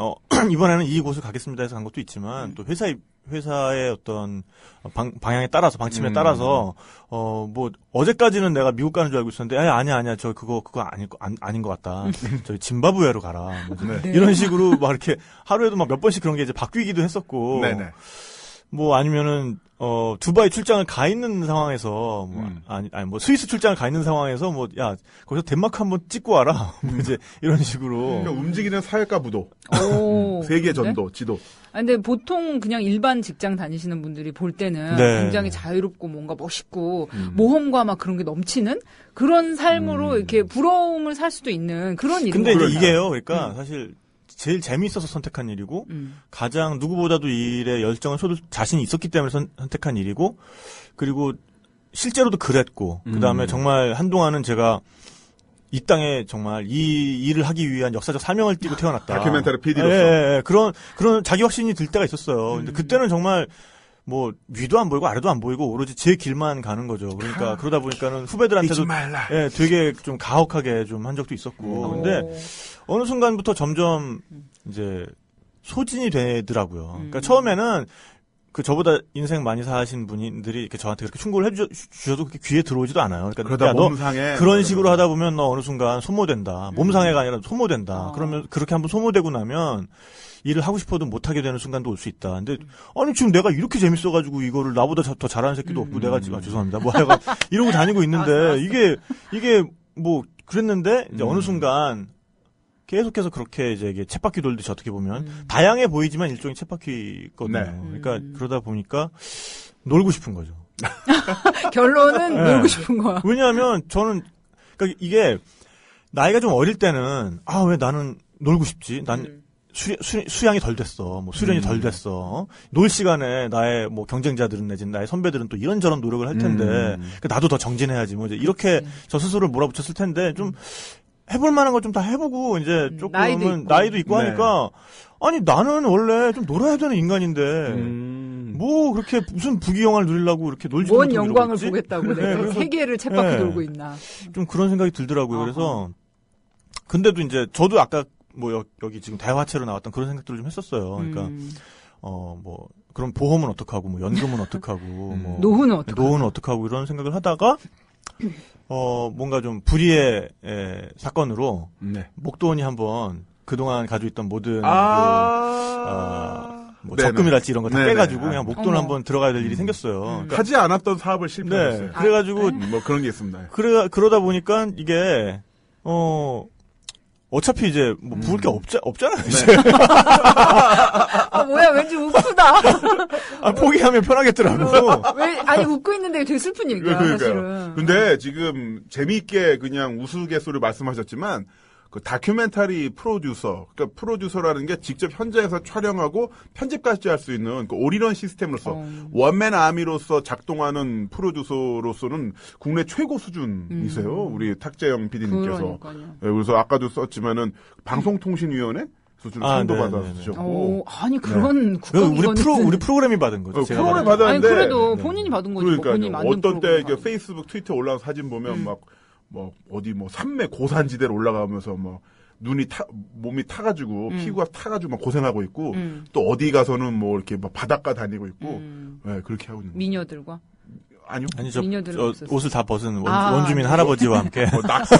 이번에는 이 곳을 가겠습니다 해서 간 것도 있지만 또 회사의 어떤 방향에 따라서 방침에 따라서 뭐 어제까지는 내가 미국 가는 줄 알고 있었는데 아니야 저 그거 아닌 것 같다. 저희 짐바브웨로 가라. 뭐 네. 이런 식으로 막 이렇게 하루에도 막 몇 번씩 그런 게 이제 바뀌기도 했었고. 네네. 뭐 아니면은 두바이 출장을 가 있는 상황에서 뭐 스위스 출장을 가 있는 상황에서 뭐 야 거기서 덴마크 한번 찍고 와라 뭐 이제 이런 식으로 그러니까 움직이는 사회과 부도, 오. 세계 전도, 지도. 아, 근데 보통 그냥 일반 직장 다니시는 분들이 볼 때는 네. 굉장히 자유롭고 뭔가 멋있고 모험과 막 그런 게 넘치는 그런 삶으로 이렇게 부러움을 살 수도 있는 그런 일인 근데 것 이제 같아요. 이게요 그러니까 사실 제일 재미있어서 선택한 일이고 가장 누구보다도 이 일에 열정을 쏟을 자신이 있었기 때문에 선택한 일이고 그리고 실제로도 그랬고 그다음에 정말 한동안은 제가 이 땅에 정말 이 일을 하기 위한 역사적 사명을 띠고 태어났다. 다큐멘터리 PD로서. 예, 그런 자기 확신이 들 때가 있었어요. 근데 그때는 정말 뭐 위도 안 보이고 아래도 안 보이고 오로지 제 길만 가는 거죠. 그러니까 그러다 보니까는 후배들한테도 잊지 말라. 예, 되게 좀 가혹하게 좀 한 적도 있었고. 근데 어느 순간부터 점점 이제 소진이 되더라고요. 그러니까 처음에는 그 저보다 인생 많이 사신 분들이 이렇게 저한테 그렇게 충고를 해주셔도 그렇게 귀에 들어오지도 않아요. 그러니까 그러다 야, 너 몸상해. 그런 식으로 하다 보면 너 어느 순간 소모된다. 몸상해가 아니라 소모된다. 그러면 그렇게 한번 소모되고 나면 일을 하고 싶어도 못하게 되는 순간도 올 수 있다. 근데 아니 지금 내가 이렇게 재밌어가지고 이거를 나보다 더 잘하는 새끼도 없고 내가 지금 죄송합니다. 뭐 하여간 이러고 다니고 있는데 이게 뭐 그랬는데 이제 어느 순간 계속해서 그렇게 이제 이게 쳇바퀴 돌듯이 어떻게 보면 다양해 보이지만 일종의 쳇바퀴거든요. 네. 그러니까 그러다 보니까 놀고 싶은 거죠. 결론은 네. 놀고 싶은 거야. 왜냐하면 저는 그러니까 이게 나이가 좀 어릴 때는 왜 나는 놀고 싶지? 난 수양이 덜 됐어. 뭐 수련이 덜 됐어. 놀 시간에 나의 뭐 경쟁자들은 내지는 나의 선배들은 또 이런저런 노력을 할 텐데 그러니까 나도 더 정진해야지. 뭐 이제 이렇게 저 스스로를 몰아붙였을 텐데 좀 해볼 만한 거 좀 다 해보고 이제 조금은 나이도 있고 네. 하니까 아니 나는 원래 좀 놀아야 되는 인간인데 뭐 그렇게 무슨 부귀영화를 누리려고 이렇게 놀지 뭔 못하고 영광을 이러고 있지? 보겠다고 네, 내가 그래서- 세계를 쳇바퀴 네. 돌고 있나. 좀 그런 생각이 들더라고요. 그래서 근데도 이제 저도 아까 뭐 여기 지금 대화체로 나왔던 그런 생각들을 좀 했었어요. 그러니까 뭐 그럼 보험은 어떡하고 뭐 연금은 어떡하고 뭐 노후는 어떡하고. 노후는 어떡하고 이런 생각을 하다가 뭔가 좀 불의의 사건으로 네. 목돈이 한번 그동안 가지고 있던 모든 뭐 네네. 적금이랄지 이런 거 다 네네. 빼가지고 그냥 목돈을 어머. 한번 들어가야 될 일이 생겼어요. 그러니까 하지 않았던 사업을 실패했어요. 네. 그래가지고 뭐 그런 게 있습니다. 그러다 보니까 이게 어차피 이제 뭐 부을 게 없잖아요. 이제. 아, 뭐야, 왠지 우프다. 포기하면 편하겠더라고. 아니, 웃고 있는데 되게 슬픈 얘기야, 그러니까요. 사실은. 근데 지금 재미있게 그냥 우스갯소리를 말씀하셨지만 그 다큐멘터리 프로듀서, 그러니까 프로듀서라는 게 직접 현장에서 촬영하고 편집까지 할 수 있는 그 올인원 시스템으로서 원맨 아미로서 작동하는 프로듀서로서는 국내 최고 수준이세요. 우리 탁재영 PD님께서. 그러니까요. 그래서 아까도 썼지만은 방송통신위원회 수준을 상도 네, 받아주셨고. 아니, 그런 국가기관은. 우리 프로그램이 받은 거죠. 제가 프로그램 받은 거. 아니, 받았는데. 그래도 본인이 받은 거지. 뭐 본인이 그러니까요. 만든 어떤 때 프로그램 이게 받은 페이스북, 트위터에 올라온 사진 보면 어디 산매 고산지대로 올라가면서 몸이 타가지고 피부가 타가지고 막 고생하고 있고 또 어디 가서는 뭐 이렇게 막 바닷가 다니고 있고 네, 그렇게 하고 있는. 미녀들과. 아니요. 아니 저 미녀들은 없었어요. 옷을 다 벗은 아, 원주민 네. 할아버지와 함께 뭐 낙타,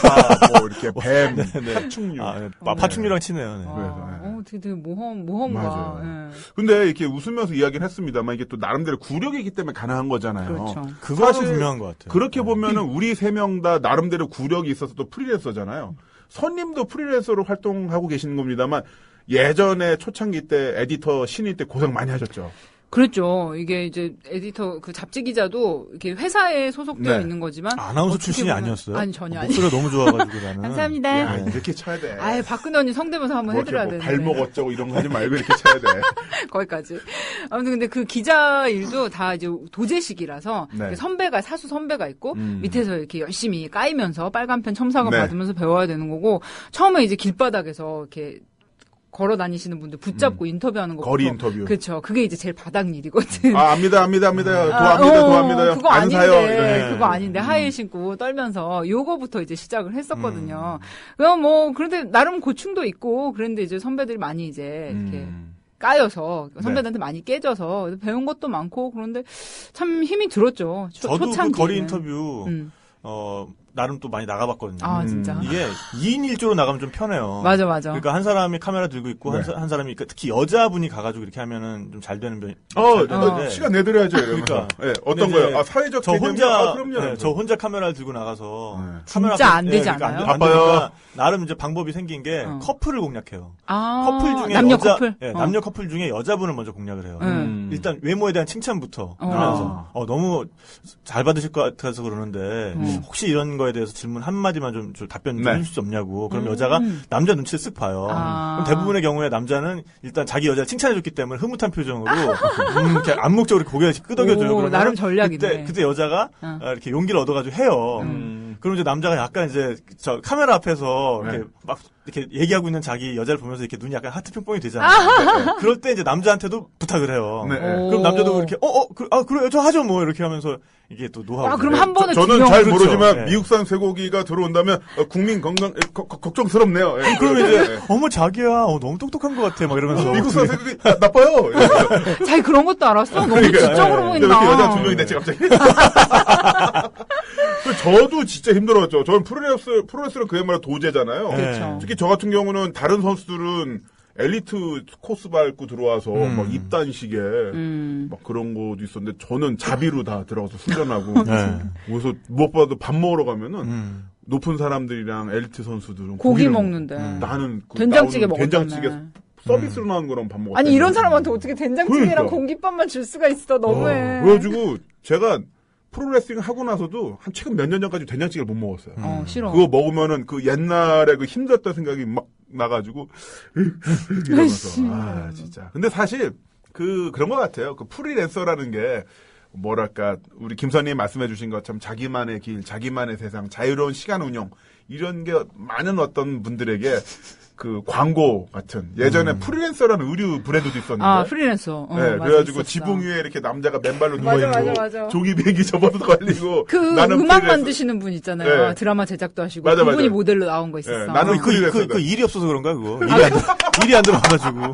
뭐 이렇게 뱀, 파충류. 파충류랑 치네요. 네. 아, 되게 모험가. 맞아요. 예. 근데 이렇게 웃으면서 이야기를 했습니다만 이게 또 나름대로 구력이기 때문에 가능한 거잖아요. 그렇죠. 그거는 사실 분명한 것 같아요. 그렇게 보면은 우리 세 명 다 나름대로 구력이 있어서 또 프리랜서잖아요. 선님도 프리랜서로 활동하고 계시는 겁니다만 예전에 초창기 때 에디터 신인 때 고생 많이 하셨죠. 그렇죠. 이게 이제 에디터 그 잡지 기자도 이렇게 회사에 소속되어 네. 있는 거지만 아나운서 어떻게 출신이 보면- 아니었어요? 아니 전혀 아니. 목소리가 너무 좋아가지고 나는. 감사합니다. 야, 이렇게 쳐야 돼. 아예 박근혜 언니 성대모사 한번 뭐 해드려야 이렇게 되는데. 발목 어쩌고 이런 거 하지 말고 이렇게 쳐야 돼. 거기까지. 아무튼 근데 그 기자 일도 다 이제 도제식이라서 네. 사수 선배가 있고 밑에서 이렇게 열심히 까이면서 빨간펜 첨삭을 네. 받으면서 배워야 되는 거고 처음에 이제 길바닥에서 이렇게 걸어 다니시는 분들 붙잡고 인터뷰하는 거 거리 인터뷰. 그렇죠. 그게 이제 제일 바닥 일이거든. 아, 압니다. 도와합니다. 그거 안 아닌데, 사요. 이러네. 그거 아닌데, 하이힐 신고 떨면서, 요거부터 이제 시작을 했었거든요. 그럼 뭐, 그런데 나름 고충도 있고, 그런데 이제 선배들이 많이 이제, 이렇게, 까여서, 선배들한테 많이 깨져서, 배운 것도 많고, 그런데 참 힘이 들었죠. 저도 그 초창기에는. 거리 인터뷰 음. 나름 또 많이 나가봤거든요. 아, 진짜. 이게 2인 1조로 나가면 좀 편해요. 맞아. 그러니까 한 사람이 카메라 들고 있고 네. 한 사람이 그러니까 특히 여자분이 가가지고 이렇게 하면은 좀 잘 되는 시간 내드려야죠. 그러니까. 네, 어떤 근데 거요? 아, 사회적 저 개념이요? 혼자 아, 그럼요. 네, 저 혼자 카메라를 들고 나가서 네. 카메라 진짜 앞에- 안 되지 그러니까 않아요? 안 바빠요. 되니까 나름 이제 방법이 생긴 게 커플을 공략해요. 아, 커플 중에 남녀 여자, 커플? 예, 남녀 커플 중에 여자분을 먼저 공략을 해요. 일단 외모에 대한 칭찬부터 하면서 너무 잘 받으실 것 같아서 그러는데 혹시 이런 거에 대해서 질문 한 마디만 좀 답변 좀 네. 해줄 수 없냐고. 그럼 여자가 남자 눈치를 쓱 봐요. 아. 그럼 대부분의 경우에 남자는 일단 자기 여자를 칭찬해줬기 때문에 흐뭇한 표정으로 이렇게 암묵적으로 고개를 끄덕여줘요. 오, 그러면 나름 전략이네. 그때 여자가 이렇게 용기를 얻어가지고 해요. 그럼 이제 남자가 약간 이제 저 카메라 앞에서 이렇게 막 이렇게 얘기하고 있는 자기 여자를 보면서 이렇게 눈이 약간 하트 뿅뿅이 되잖아요. 그럴 때 이제 남자한테도 부탁을 해요. 네. 그럼 남자도 이렇게 그래요, 저 하죠 뭐 이렇게 하면서 이게 또 노하우. 아, 그럼 한 번에 저는 두 명. 잘 그렇죠. 모르지만 네. 미국산 쇠고기가 들어온다면 국민 건강 걱정스럽네요. 예, 그러면 네. 이제 어머 자기야 너무 똑똑한 것 같아 막 이러면서 미국산 쇠고기 나빠요. 자기 그런 것도 알았어? 너무 그러니까, 지적으로 왜 보인다. 이렇게 여자 두 명이 됐지 갑자기? 저도 진짜 힘들었죠. 저는 프로레슬러 그야말로 도제잖아요. 그렇죠. 특히 저 같은 경우는 다른 선수들은 엘리트 코스 밟고 들어와서 막 입단식에 막 그런 것도 있었는데 저는 자비로 다 들어가서 훈련하고 거기서 무엇보다도 밥 먹으러 가면은 높은 사람들이랑 엘리트 선수들은 고기 고기를 먹는데. 나는 그 된장찌개 나오는 먹었다며. 된장찌개 서비스로 나오는 거랑 밥 먹었다. 아니 이런 사람한테 어떻게 된장찌개랑 그러니까. 공깃밥만 줄 수가 있어. 너무해. 그래가지고 제가 프로레슬링 하고 나서도 한 최근 몇 년 전까지 된장찌개를 못 먹었어요. 싫어. 그거 먹으면은 그 옛날에 그 힘들었던 생각이 막 나가지고 이러면서 아 진짜. 근데 사실 그런 것 같아요. 그 프리랜서라는 게 뭐랄까 우리 김선님 말씀해주신 것처럼 자기만의 길, 자기만의 세상, 자유로운 시간 운영 이런 게 많은 어떤 분들에게 그 광고 같은 예전에 프리랜서라는 의류 브랜드도 있었는데. 아 프리랜서. 네, 맞아, 그래가지고 있었어. 지붕 위에 이렇게 남자가 맨발로 맞아, 누워있고 맞아. 종이 비행기 접어서 걸리고 그 나는 음악 프리랜서. 만드시는 분 있잖아요. 네. 드라마 제작도 하시고 맞아, 그분이 맞아. 모델로 나온 거 있었어. 네, 나는 그 일이 없어서 그런가 그거 일이 안 들어가가지고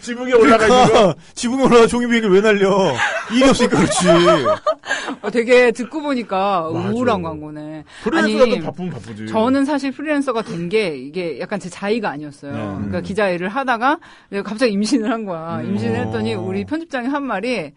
지붕에 올라가 있는 거. 그러니까 지붕에 올라가 종이 비행기를 왜 날려 일이 없으니까 그렇지. 되게 듣고 보니까 우울한 광고네. 프리랜서도 바쁘면 바쁘지. 저는 사실 프리랜서가 된 게 이게 약간 제 자의가 아니었어요. 그러니까 기자 일을 하다가 내가 갑자기 임신을 한 거야. 임신을 했더니 우리 편집장이 한 말이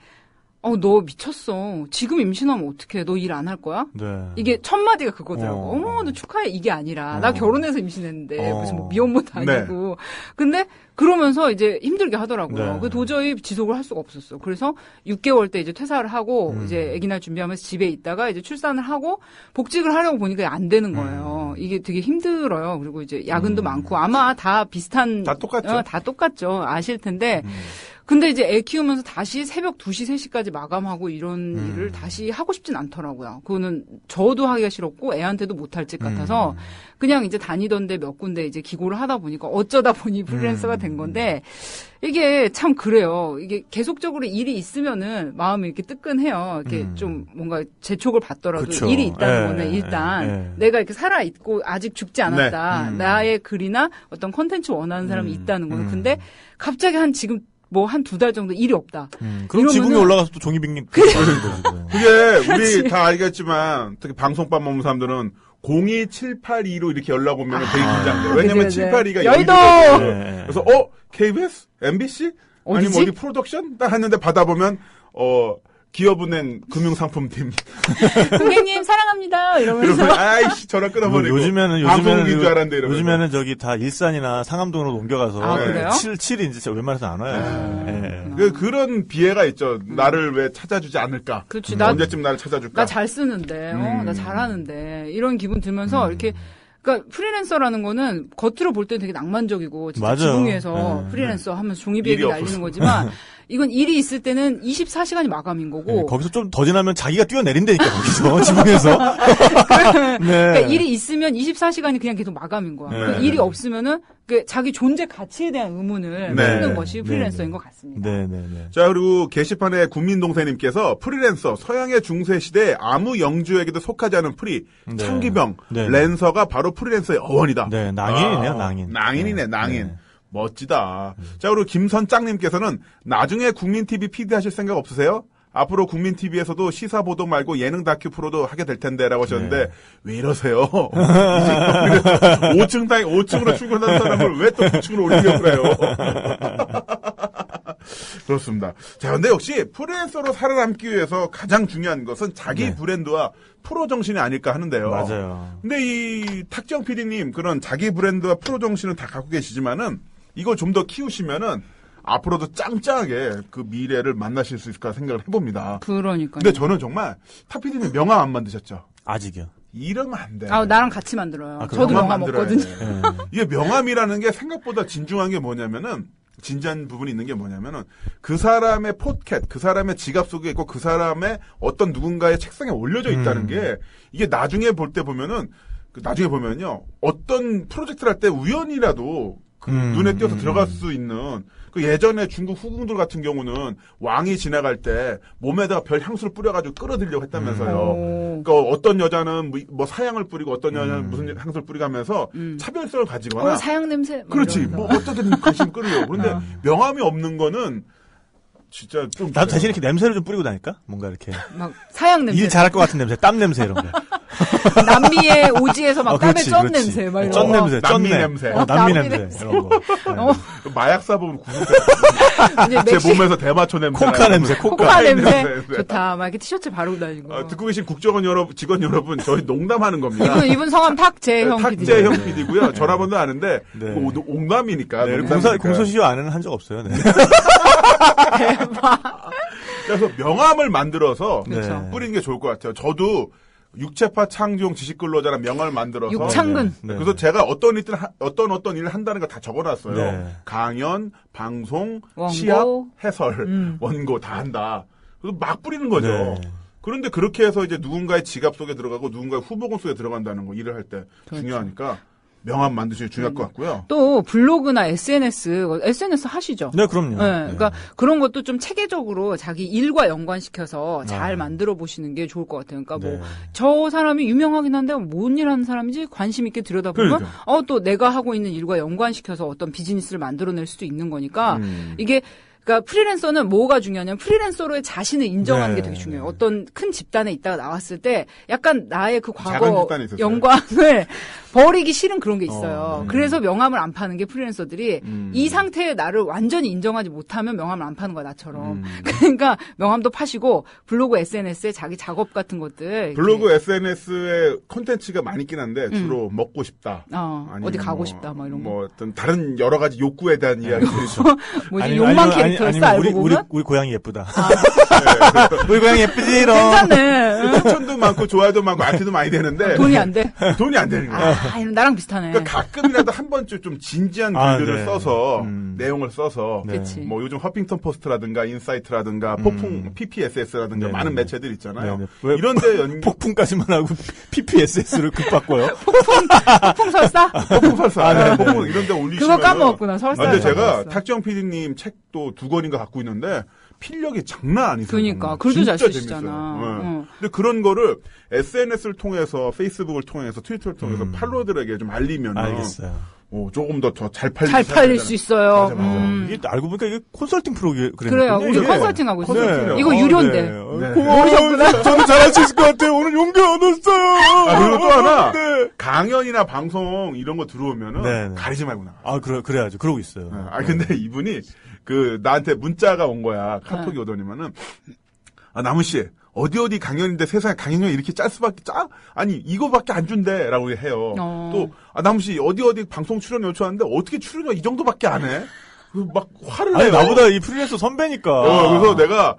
너 미쳤어. 지금 임신하면 어떡해. 너 일 안 할 거야? 네. 이게 첫 마디가 그거더라고. 어머, 너 축하해. 이게 아니라. 나 결혼해서 임신했는데. 무슨 뭐 미혼모도 아니고. 근데 그러면서 이제 힘들게 하더라고요. 네. 그 도저히 지속을 할 수가 없었어. 그래서 6개월 때 이제 퇴사를 하고 이제 아기 날 준비하면서 집에 있다가 이제 출산을 하고 복직을 하려고 보니까 안 되는 거예요. 이게 되게 힘들어요. 그리고 이제 야근도 많고 아마 다 비슷한. 다 똑같죠. 다 똑같죠. 아실 텐데. 근데 이제 애 키우면서 다시 새벽 2시, 3시까지 마감하고 이런 일을 다시 하고 싶진 않더라고요. 그거는 저도 하기가 싫었고 애한테도 못할 짓 같아서 그냥 이제 다니던데 몇 군데 이제 기고를 하다 보니까 어쩌다 보니 프리랜서가 된 건데 이게 참 그래요. 이게 계속적으로 일이 있으면은 마음이 이렇게 뜨끈해요. 이렇게 좀 뭔가 재촉을 받더라도 그쵸. 일이 있다는 예, 거는 일단 예. 내가 이렇게 살아있고 아직 죽지 않았다. 나의 글이나 어떤 콘텐츠 원하는 사람이 있다는 거는. 근데 갑자기 한 지금 뭐 한 2달 정도 일이 없다. 그럼 지붕에 올라가서 또 종이빙립. 그게 우리 다 알겠지만 특히 방송밥 먹는 사람들은 02782로 이렇게 연락 오면 되게 긴장돼요. 왜냐면 782가 여의도! 그래서 KBS? MBC? 아니면 어디 프로덕션? 딱 했는데 받아보면 기업은행 금융상품팀. 고객님 사랑합니다. 이러면서. 그러면 아이씨 전화 끊어버리고. 방송국인 줄 알았는데 이러면서. 요즘에는 저기 다 일산이나 상암동으로 옮겨가서. 그래요? 7이 이제 웬만해서 안 와요. 그런 비애가 있죠. 나를 왜 찾아주지 않을까. 그렇지. 언제쯤 나를 찾아줄까. 나 잘 쓰는데, 나 잘하는데. 이런 기분 들면서 이렇게 그러니까 프리랜서라는 거는 겉으로 볼 때는 되게 낭만적이고 진짜 맞아요. 지붕 위에서 프리랜서 하면서 종이비행기 날리는 거지만 이건 일이 있을 때는 24시간이 마감인 거고 거기서 좀 더 지나면 자기가 뛰어내린다니까 거기서 지붕에서 그러니까 일이 있으면 24시간이 그냥 계속 마감인 거야. 그 일이 없으면은 자기 존재 가치에 대한 의문을 품는 것이 프리랜서인 것 같습니다. 자, 그리고 게시판에 국민동세님께서 프리랜서 서양의 중세 시대에 아무 영주에게도 속하지 않은 프리 창기병 랜서가 바로 프리랜서의 어원이다. 네, 낭인이네요, 낭인. 낭인이네, 낭인. 멋지다. 자, 그리고 김선장님께서는 나중에 국민TV PD 하실 생각 없으세요? 앞으로 국민TV에서도 시사보도 말고 예능 다큐 프로도 하게 될 텐데 라고 하셨는데 왜 이러세요? 5층으로 출근하는 사람을 왜 또 9층으로 올리려고 그래요? 그렇습니다. 자, 근데 역시 프리랜서로 살아남기 위해서 가장 중요한 것은 자기 브랜드와 프로 정신이 아닐까 하는데요. 맞아요. 근데 이 탁정 PD님 그런 자기 브랜드와 프로 정신은 다 갖고 계시지만은 이걸 좀 더 키우시면은 앞으로도 짱짱하게 그 미래를 만나실 수 있을까 생각을 해봅니다. 그러니까요. 근데 저는 정말 탁 PD님 명함 안 만드셨죠? 아직이요. 이러면 안 돼. 나랑 같이 만들어요. 저도 명함 없거든요. 이게 명함이라는 게 생각보다 진중한 게 뭐냐면은 진지한 부분이 있는 게 뭐냐면은 그 사람의 포켓, 그 사람의 지갑 속에 있고 그 사람의 어떤 누군가의 책상에 올려져 있다는 게 이게 나중에 볼 때 보면은 나중에 보면요 어떤 프로젝트를 할 때 우연이라도 눈에 띄어서 들어갈 수 있는 그 예전에 중국 후궁들 같은 경우는 왕이 지나갈 때 몸에다가 별 향수를 뿌려가지고 끌어들이려고 했다면서요. 그러니까 어떤 여자는 뭐 사향을 뿌리고 어떤 여자는 무슨 향수를 뿌리고 하면서 차별성을 가지거나. 사향 냄새. 그렇지. 뭐 어떻게든 관심 끌으려고. 그런데 명함이 없는 거는 진짜 좀. 나도 대신 이렇게 냄새를 좀 뿌리고 다닐까? 뭔가 이렇게. 막 사향 냄새. 일 잘할 것 같은 냄새, 땀 냄새 이런 거. 남미의 오지에서 막 땀에 그렇지, 쩐 그렇지. 냄새, 막 이런 쩐 거. 냄새, 남미 쩐내. 냄새. 남미 남미 냄새. 이런 거. 마약사범으로 구속돼요. 제 몸에서 대마초 냄새. 코카 냄새, 코카 냄새. 좋다. 막 이렇게 티셔츠 바르고 다니고. 듣고 계신 국정원 직원 여러분, 저희 농담하는 겁니다. 이분 성함 탁재형 PD. 탁재형 PD고요. 전화번호 아는데 옹남이니까. 공소시효 안에는 한 적 없어요. 네. 대박. 그래서 명함을 만들어서 그렇죠. 뿌리는 게 좋을 것 같아요. 저도 육체파 창조용 지식근로자라는 명함을 만들어서 육창근. 그래서 제가 어떤 일을 한다는 거 다 적어놨어요. 네. 강연, 방송, 원고. 시합, 해설, 원고 다 한다. 그래서 막 뿌리는 거죠. 네. 그런데 그렇게 해서 이제 누군가의 지갑 속에 들어가고 누군가의 후보금 속에 들어간다는 거 일을 할 때 중요하니까 명함 만드시기 중요할 것 같고요. 또 블로그나 SNS 하시죠? 네, 그럼요. 네, 그러니까 그런 것도 좀 체계적으로 자기 일과 연관시켜서 잘 만들어 보시는 게 좋을 것 같아요. 그러니까 뭐 저 사람이 유명하긴 한데 뭔 일 하는 사람인지 관심 있게 들여다보면 그러니까. 또 내가 하고 있는 일과 연관시켜서 어떤 비즈니스를 만들어낼 수도 있는 거니까 이게 그러니까 프리랜서는 뭐가 중요하냐면 프리랜서로의 자신을 인정하는 게 되게 중요해요. 어떤 큰 집단에 있다가 나왔을 때 약간 나의 그 과거 집단에 있었어요? 영광을 버리기 싫은 그런 게 있어요. 그래서 명함을 안 파는 게 프리랜서들이 이 상태의 나를 완전히 인정하지 못하면 명함을 안 파는 거야, 나처럼. 그러니까 명함도 파시고 블로그 SNS에 자기 작업 같은 것들. 블로그 SNS에 콘텐츠가 많이 있긴 한데 주로 먹고 싶다. 아니면 어디 가고 싶다, 막 이런 거. 뭐 어떤 다른 여러 가지 욕구에 대한 이야기. 뭐지, 욕망 캐릭터였어, 알고 보면? 우리 고양이 예쁘다. 우리 고양이 예쁘지, 이런. 괜찮네. 추천도 많고 좋아요도 많고 아트도 많이 되는데 돈이 안 돼. 돈이 안 되는 거야. 나랑 비슷하네. 그러니까 가끔이라도 한 번쯤 좀 진지한 글들을 네. 써서 내용을 써서 그치. 뭐 요즘 허핑턴 포스트라든가 인사이트라든가 폭풍 PPSS라든가 많은 매체들 있잖아요. 왜 이런데 폭풍까지만 하고 PPSS를 급바꿔요? 폭풍 설사? 폭풍 설사, 폭풍 이런데 올리시면 그거 까먹었구나, 설사. 근데 제가 탁지영 PD님 책도 2권인가 갖고 있는데 필력이 장난 아니세요. 그러니까 글도 잘 진짜 쓰시잖아. 재밌어요. 근데 그런 거를 SNS를 통해서 페이스북을 통해서 트위터를 통해서 팔로워들에게 좀 알리면 알겠어요. 조금 더 잘 팔릴 수 있어요. 맞아. 이게 알고 보니까 이게 컨설팅 프로그램. 그래요. 우리 컨설팅 하고 있어요. 컨설팅이요. 이거 유료인데. 네. 고마워요. 저는 잘할 수 있을 것 같아요. 오늘 용기 얻었어요. 그리고 또 하나 네. 강연이나 방송 이런 거 들어오면은 네. 가리지 말고 나가. 그래야죠. 그러고 있어요. 근데 이분이 나한테 문자가 온 거야. 카톡이 오더니만은 남은 씨 어디 강연인데 세상에 강연료 이렇게 짤 수밖에 아니 이거밖에 안 준대라고 해요. 또 남은 씨 어디 방송 출연 요청하는데 어떻게 출연료 이 정도밖에 안 해? 막 화를 내요. 나보다 이 프리랜서 선배니까. 그래서 내가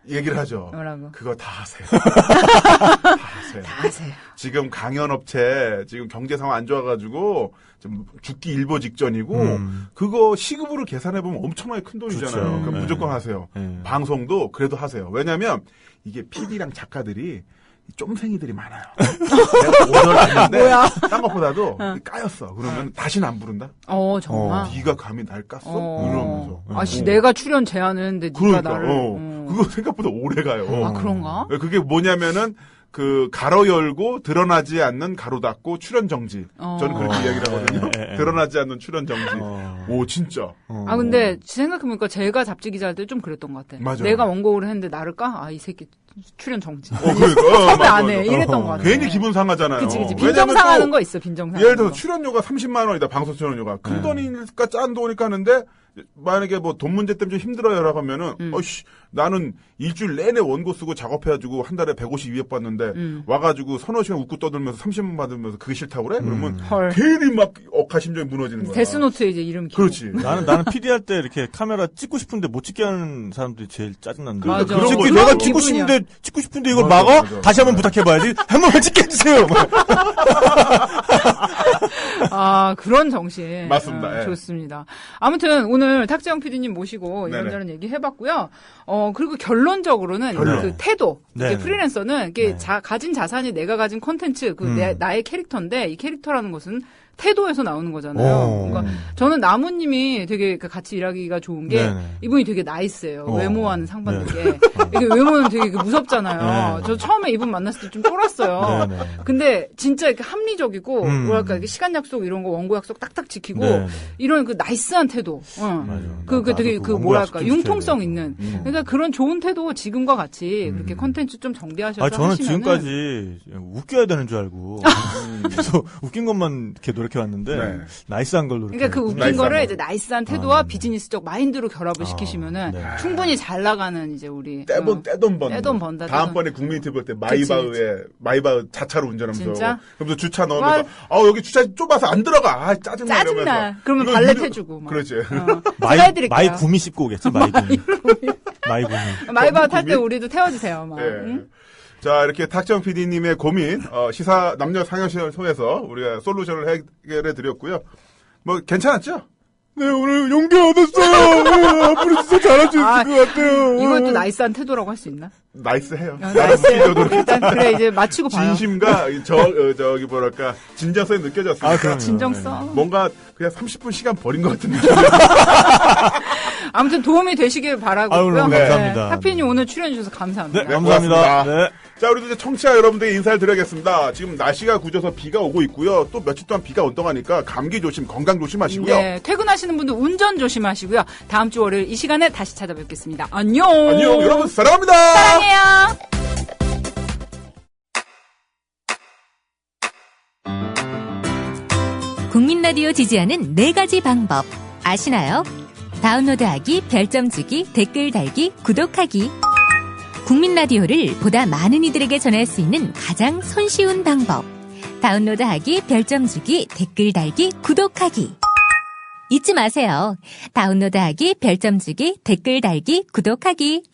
얘기를 하죠. 뭐라고? 그거 다 하세요. 다 하세요. 지금 강연업체 지금 경제 상황 안 좋아가지고 좀 죽기 일보 직전이고 그거 시급으로 계산해 보면 엄청나게 큰 돈이잖아요. 그렇죠. 그럼 무조건 하세요. 방송도 그래도 하세요. 왜냐하면 이게 PD랑 작가들이 쫌생이들이 많아요. 내가 오늘 했는데 딴 것보다도 까였어. 그러면 다시는 안 부른다. 정말. 네가 감히 날 깠어? 이러면서. 아씨 내가 출연 제안했는데 네가 나를. 그거 생각보다 오래 가요. 그런가? 그게 뭐냐면은 가로 열고 드러나지 않는 가로 닫고 출연 정지. 저는 그렇게 이야기를 하거든요. 드러나지 않는 출연 정지. 오 진짜. 근데 생각해보니까 제가 잡지 기자 할 때 좀 그랬던 것 같아. 맞아. 내가 원고를 했는데 나를 까? 이 새끼 출연 정지. 그러니까. 섭외 안 해. 이랬던 것 같아. 괜히 기분 상하잖아요. 그치. 빈정상하는 거 있어. 빈정상. 예를 들어 출연료가 30만 원이다. 방송 출연료가 큰 돈이니까 짠 돈이니까 하는데 만약에 돈 문제 때문에 좀 힘들어요라고 하면은 나는 일주일 내내 원고 쓰고 작업해가지고 한 달에 150, 200 받는데 와가지고 서너 시간 웃고 떠들면서 30만 받으면서 그게 싫다고 그래? 그러면 괜히 막 억하심정이 무너지는 거야. 데스노트에 이제 이름 기고. 그렇지. 나는 PD 할 때 이렇게 카메라 찍고 싶은데 못 찍게 하는 사람들이 제일 짜증난다. 맞아. 그런 거 내가 기분이야. 찍고 싶은데 이걸 막아? 다시 한번 부탁해봐야지. 한 번만 찍게 해주세요. 그런 정신. 맞습니다. 예. 좋습니다. 아무튼 오늘 탁재영 PD님 모시고 이런저런 얘기 해봤고요. 그리고 결론적으로는 그 태도. 이게 프리랜서는 이게 가진 자산이 내가 가진 콘텐츠, 나의 캐릭터인데 이 캐릭터라는 것은 태도에서 나오는 거잖아요. 그러니까 저는 나무님이 되게 같이 일하기가 좋은 게 이분이 되게 나이스해요. 외모와는 상반되게. 이게 외모는 되게 무섭잖아요. 저 처음에 이분 만났을 때 좀 쫄았어요. 근데 진짜 이렇게 합리적이고 뭐랄까 이렇게 시간 약속 이런 거 원고 약속 딱딱 지키고 이런 그 나이스한 태도. 그 되게 뭐랄까 융통성 있는. 그러니까 그런 좋은 태도 지금과 같이 그렇게 컨텐츠 좀 정비하셔서 저는 하시면은 지금까지 웃겨야 되는 줄 알고 그래서 웃긴 것만 이렇게 노력해 왔는데 나이스한 걸 노력해. 그러니까 그 웃긴 거를 이제 나이스한 태도와 비즈니스적 마인드로 결합을 시키시면은 충분히 잘 나가는 이제 우리 떼돈 번다. 다음번에 국민TV 볼 때 마이바흐 자차로 운전하면서 진짜? 그러면서 주차 넣으면서 여기 주차 좁아서 안 들어가. 짜증나. 짜증나. 그러면 발렛 해주고 막. 그렇지. 해드릴게요. 마이 구미 씹고 오겠지. 마이 구미. 마이바흐 탈 때 우리도 태워주세요. 막. 자, 이렇게 탁정 PD님의 고민, 시사 남녀 상여시를 통해서 우리가 솔루션을 해결해 드렸고요. 뭐, 괜찮았죠? 네, 오늘 용기 얻었어요. 앞으로 진짜 잘할 수 있을 것 같아요. 이것도 나이스한 태도라고 할 수 있나? 나이스해요. 나이스해요. 일단 그래, 이제 마치고 봐요. 진심과 저기 뭐랄까, 진정성이 느껴졌어요. 그럼요. 진정성. 뭔가 그냥 30분 시간 버린 것 같은 느낌. 아무튼 도움이 되시길 바라고요. 감사합니다. 탁피님 오늘 출연해주셔서 감사합니다. 네, 감사합니다. 네. 자, 우리도 이제 청취자 여러분들께 인사를 드려야겠습니다. 지금 날씨가 굳어서 비가 오고 있고요. 또 며칠 동안 비가 온동하니까 감기 조심, 건강 조심하시고요. 네, 퇴근하시는 분들 운전 조심하시고요. 다음 주 월요일 이 시간에 다시 찾아뵙겠습니다. 안녕. 안녕, 여러분 사랑합니다. 사랑해요. 국민 라디오 지지하는 4가지 방법 아시나요? 다운로드하기, 별점 주기, 댓글 달기, 구독하기. 국민 라디오를 보다 많은 이들에게 전할 수 있는 가장 손쉬운 방법. 다운로드하기, 별점 주기, 댓글 달기, 구독하기. 잊지 마세요. 다운로드하기, 별점 주기, 댓글 달기, 구독하기.